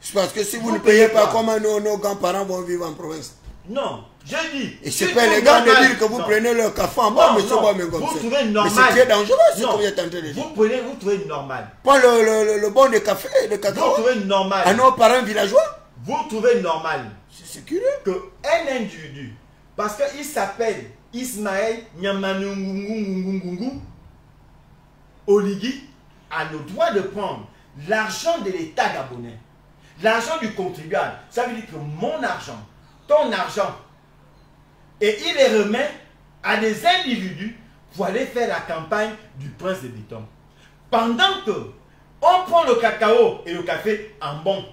A: C'est parce que si vous ne payez pas, comment nos grands-parents vont vivre en province?
B: Non, je dis.
A: Et c'est pas les gars de dire que vous prenez leur café en bas, mais
B: vous trouvez normal.
A: Mais c'est très dangereux ce que vous êtes en train de dire.
B: Vous trouvez normal.
A: Pas le bon de café, de cacao.
B: Vous trouvez normal.
A: À nos parents villageois.
B: Vous trouvez normal.
A: C'est curieux.
B: Qu'un individu, parce qu'il s'appelle Ismaël Nyamangungungungungungu Oligui, a le droit de prendre l'argent de l'État gabonais, l'argent du contribuable. Ça veut dire que mon argent, ton argent, et il les remet à des individus pour aller faire la campagne du prince de béton. Pendant que on prend le cacao et le café en bon,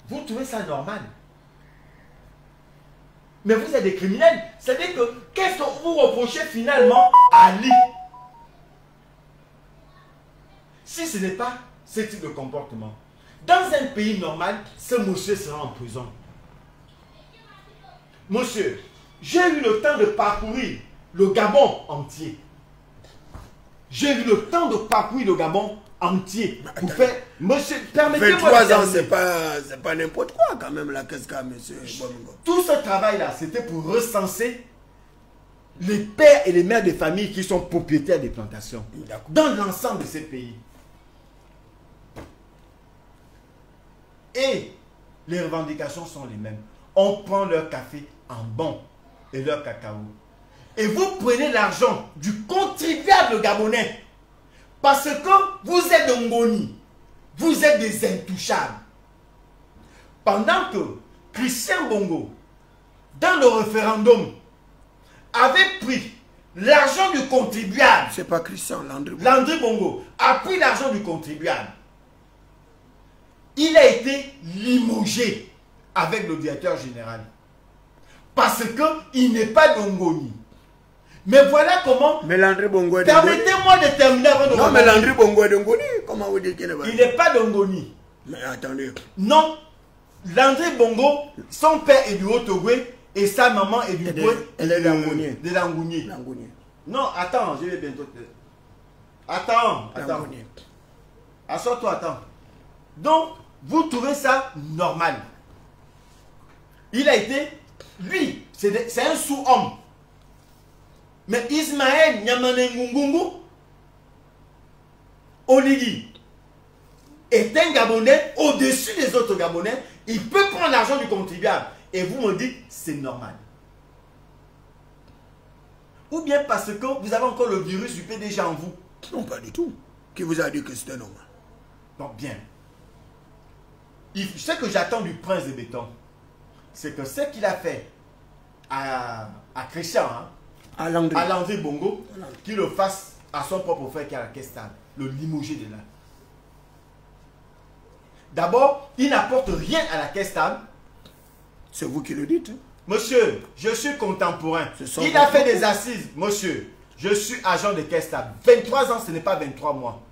B: vous trouvez ça normal? Mais vous êtes des criminels. C'est-à-dire que qu'est-ce que vous reprochez finalement à Ali? Si ce n'est pas ce type de comportement, dans un pays normal, ce monsieur sera en prison. Monsieur, j'ai eu le temps de parcourir le Gabon entier. J'ai eu le temps de parcourir le Gabon entier pour faire... Monsieur, permettez-moi...
A: 23 ans, c'est pas n'importe quoi quand même, là. Qu'est-ce qu'il y a, monsieur Bomingo?
B: Tout ce travail-là, c'était pour recenser les pères et les mères de famille qui sont propriétaires des plantations dans l'ensemble de ces pays. Et les revendications sont les mêmes. On prend leur café en bon et leur cacao. Et vous prenez l'argent du contribuable gabonais parce que vous êtes de Ngoni. Vous êtes des intouchables. Pendant que Christian Bongo, dans le référendum, avait pris l'argent du contribuable.
A: C'est pas Christian, Landry Bongo.
B: Landry Bongo a pris l'argent du contribuable. Il a été limogé avec le directeur général. Parce qu'il n'est pas d'Ongoni. Mais voilà comment...
A: Mais Landry Bongo est d'Ongoni.
B: Permettez-moi de terminer avant de...
A: Non, mais Landry Bongo est d'Ongoni. Comment vous dites qu'il n'est pas...
B: Il n'est pas d'Ongoni.
A: Mais attendez.
B: Non. Landry Bongo, son père est du Haut-Togoué et sa maman est du Goué.
A: Elle est d'Angounier.
B: De Langounier. Non, attends, je vais bientôt te... Attends. Assois-toi, attends. Donc, vous trouvez ça normal. Il a été, lui, c'est un sous-homme. Mais Ismaël Nyamane Ngungungu Oligi est un Gabonais au-dessus des autres Gabonais. Il peut prendre l'argent du contribuable. Et vous me dites, c'est normal. Ou bien parce que vous avez encore le virus du PDG en vous.
A: Non, pas du tout. Qui vous a dit que c'était normal?
B: Donc, bien. Ce que j'attends du prince de béton, c'est que ce qu'il a fait à Christian, hein, à Landry Bongo, qu'il le fasse à son propre frère qui est à la caisse stable, le limoger de là. D'abord, il n'apporte rien à la caisse stable.
A: C'est vous qui le dites.
B: Monsieur, je suis contemporain. Il a fait des assises. Monsieur, je suis agent de caisse stable. 23 ans, ce n'est pas 23 mois.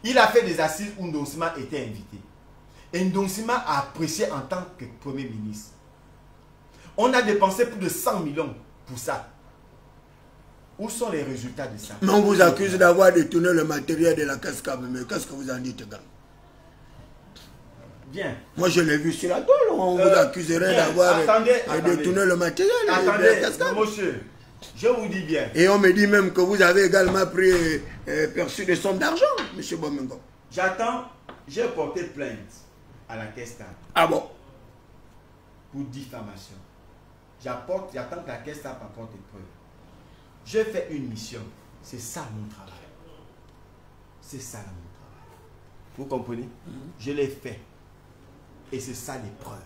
B: Il a fait des assises où Ndonsima était invité. Et Ndonsima a apprécié en tant que Premier ministre. On a dépensé plus de 100 millions pour ça. Où sont les résultats de ça?
A: Mais on vous accuse d'avoir détourné le matériel de la caisse câble. Mais qu'est-ce que vous en dites, gars?
B: Bien.
A: Moi, je l'ai vu sur la toile. On vous accuserait d'avoir détourné le matériel de la caisse câble.
B: Monsieur, je vous dis bien.
A: Et on me dit même que vous avez également perçu des sommes d'argent, M. Bomingo.
B: J'attends, j'ai porté plainte à la caisse stable.
A: Ah bon?
B: Pour diffamation. J'attends que la caisse stable apporte des preuves. Je fais une mission. C'est ça mon travail. C'est ça mon travail. Vous comprenez? Je l'ai fait. Et c'est ça les preuves.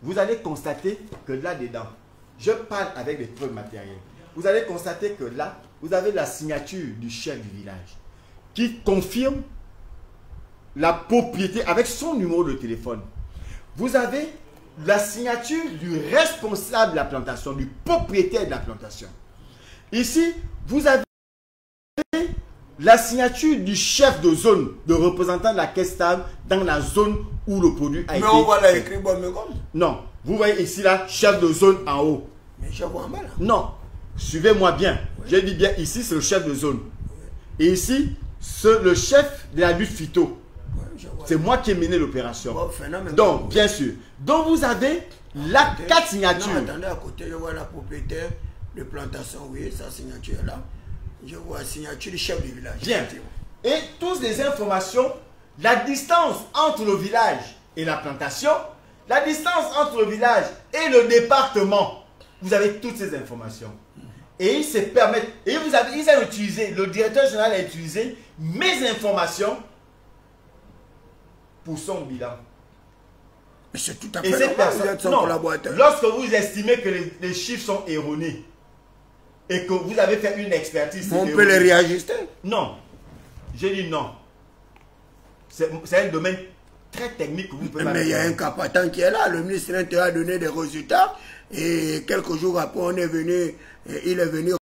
B: Vous allez constater que là-dedans, je parle avec des preuves matérielles. Vous allez constater que là, vous avez la signature du chef du village qui confirme la propriété avec son numéro de téléphone. Vous avez la signature du responsable de la plantation, du propriétaire de la plantation. Ici, vous avez la signature du chef de zone, de représentant de la caisse stable dans la zone où le produit a été...
A: Mais on voit là écrit Bomingo.
B: Non, vous voyez ici là, chef de zone en haut.
A: Mais je vois en bas là.
B: Non, suivez-moi bien. Oui. Je dis bien, ici c'est le chef de zone. Oui. Et ici, c'est le chef de la lutte phyto. Oui, c'est moi qui ai mené l'opération. Oh, donc, bien sûr. Donc, vous avez la 4 signatures.
A: Non, attendez, à côté, je vois la propriétaire de plantation. Oui, sa signature là. Je vois la signature du chef du village.
B: Bien. Et toutes les informations, la distance entre le village et la plantation, la distance entre le village et le département, vous avez toutes ces informations. Et ils se permettent, et ils ont utilisé, le directeur général a utilisé mes informations pour son bilan.
A: Mais c'est tout à fait normal, vous êtes son collaborateur.
B: Lorsque vous estimez que les chiffres sont erronés et que vous avez fait une expertise...
A: On peut les réajuster?
B: Non. J'ai dit non. C'est un domaine très technique que vous pouvez pas.
A: Mais il y a un capatant qui est là. Le ministre de l'Intérieur a donné des résultats. Et quelques jours après, il est venu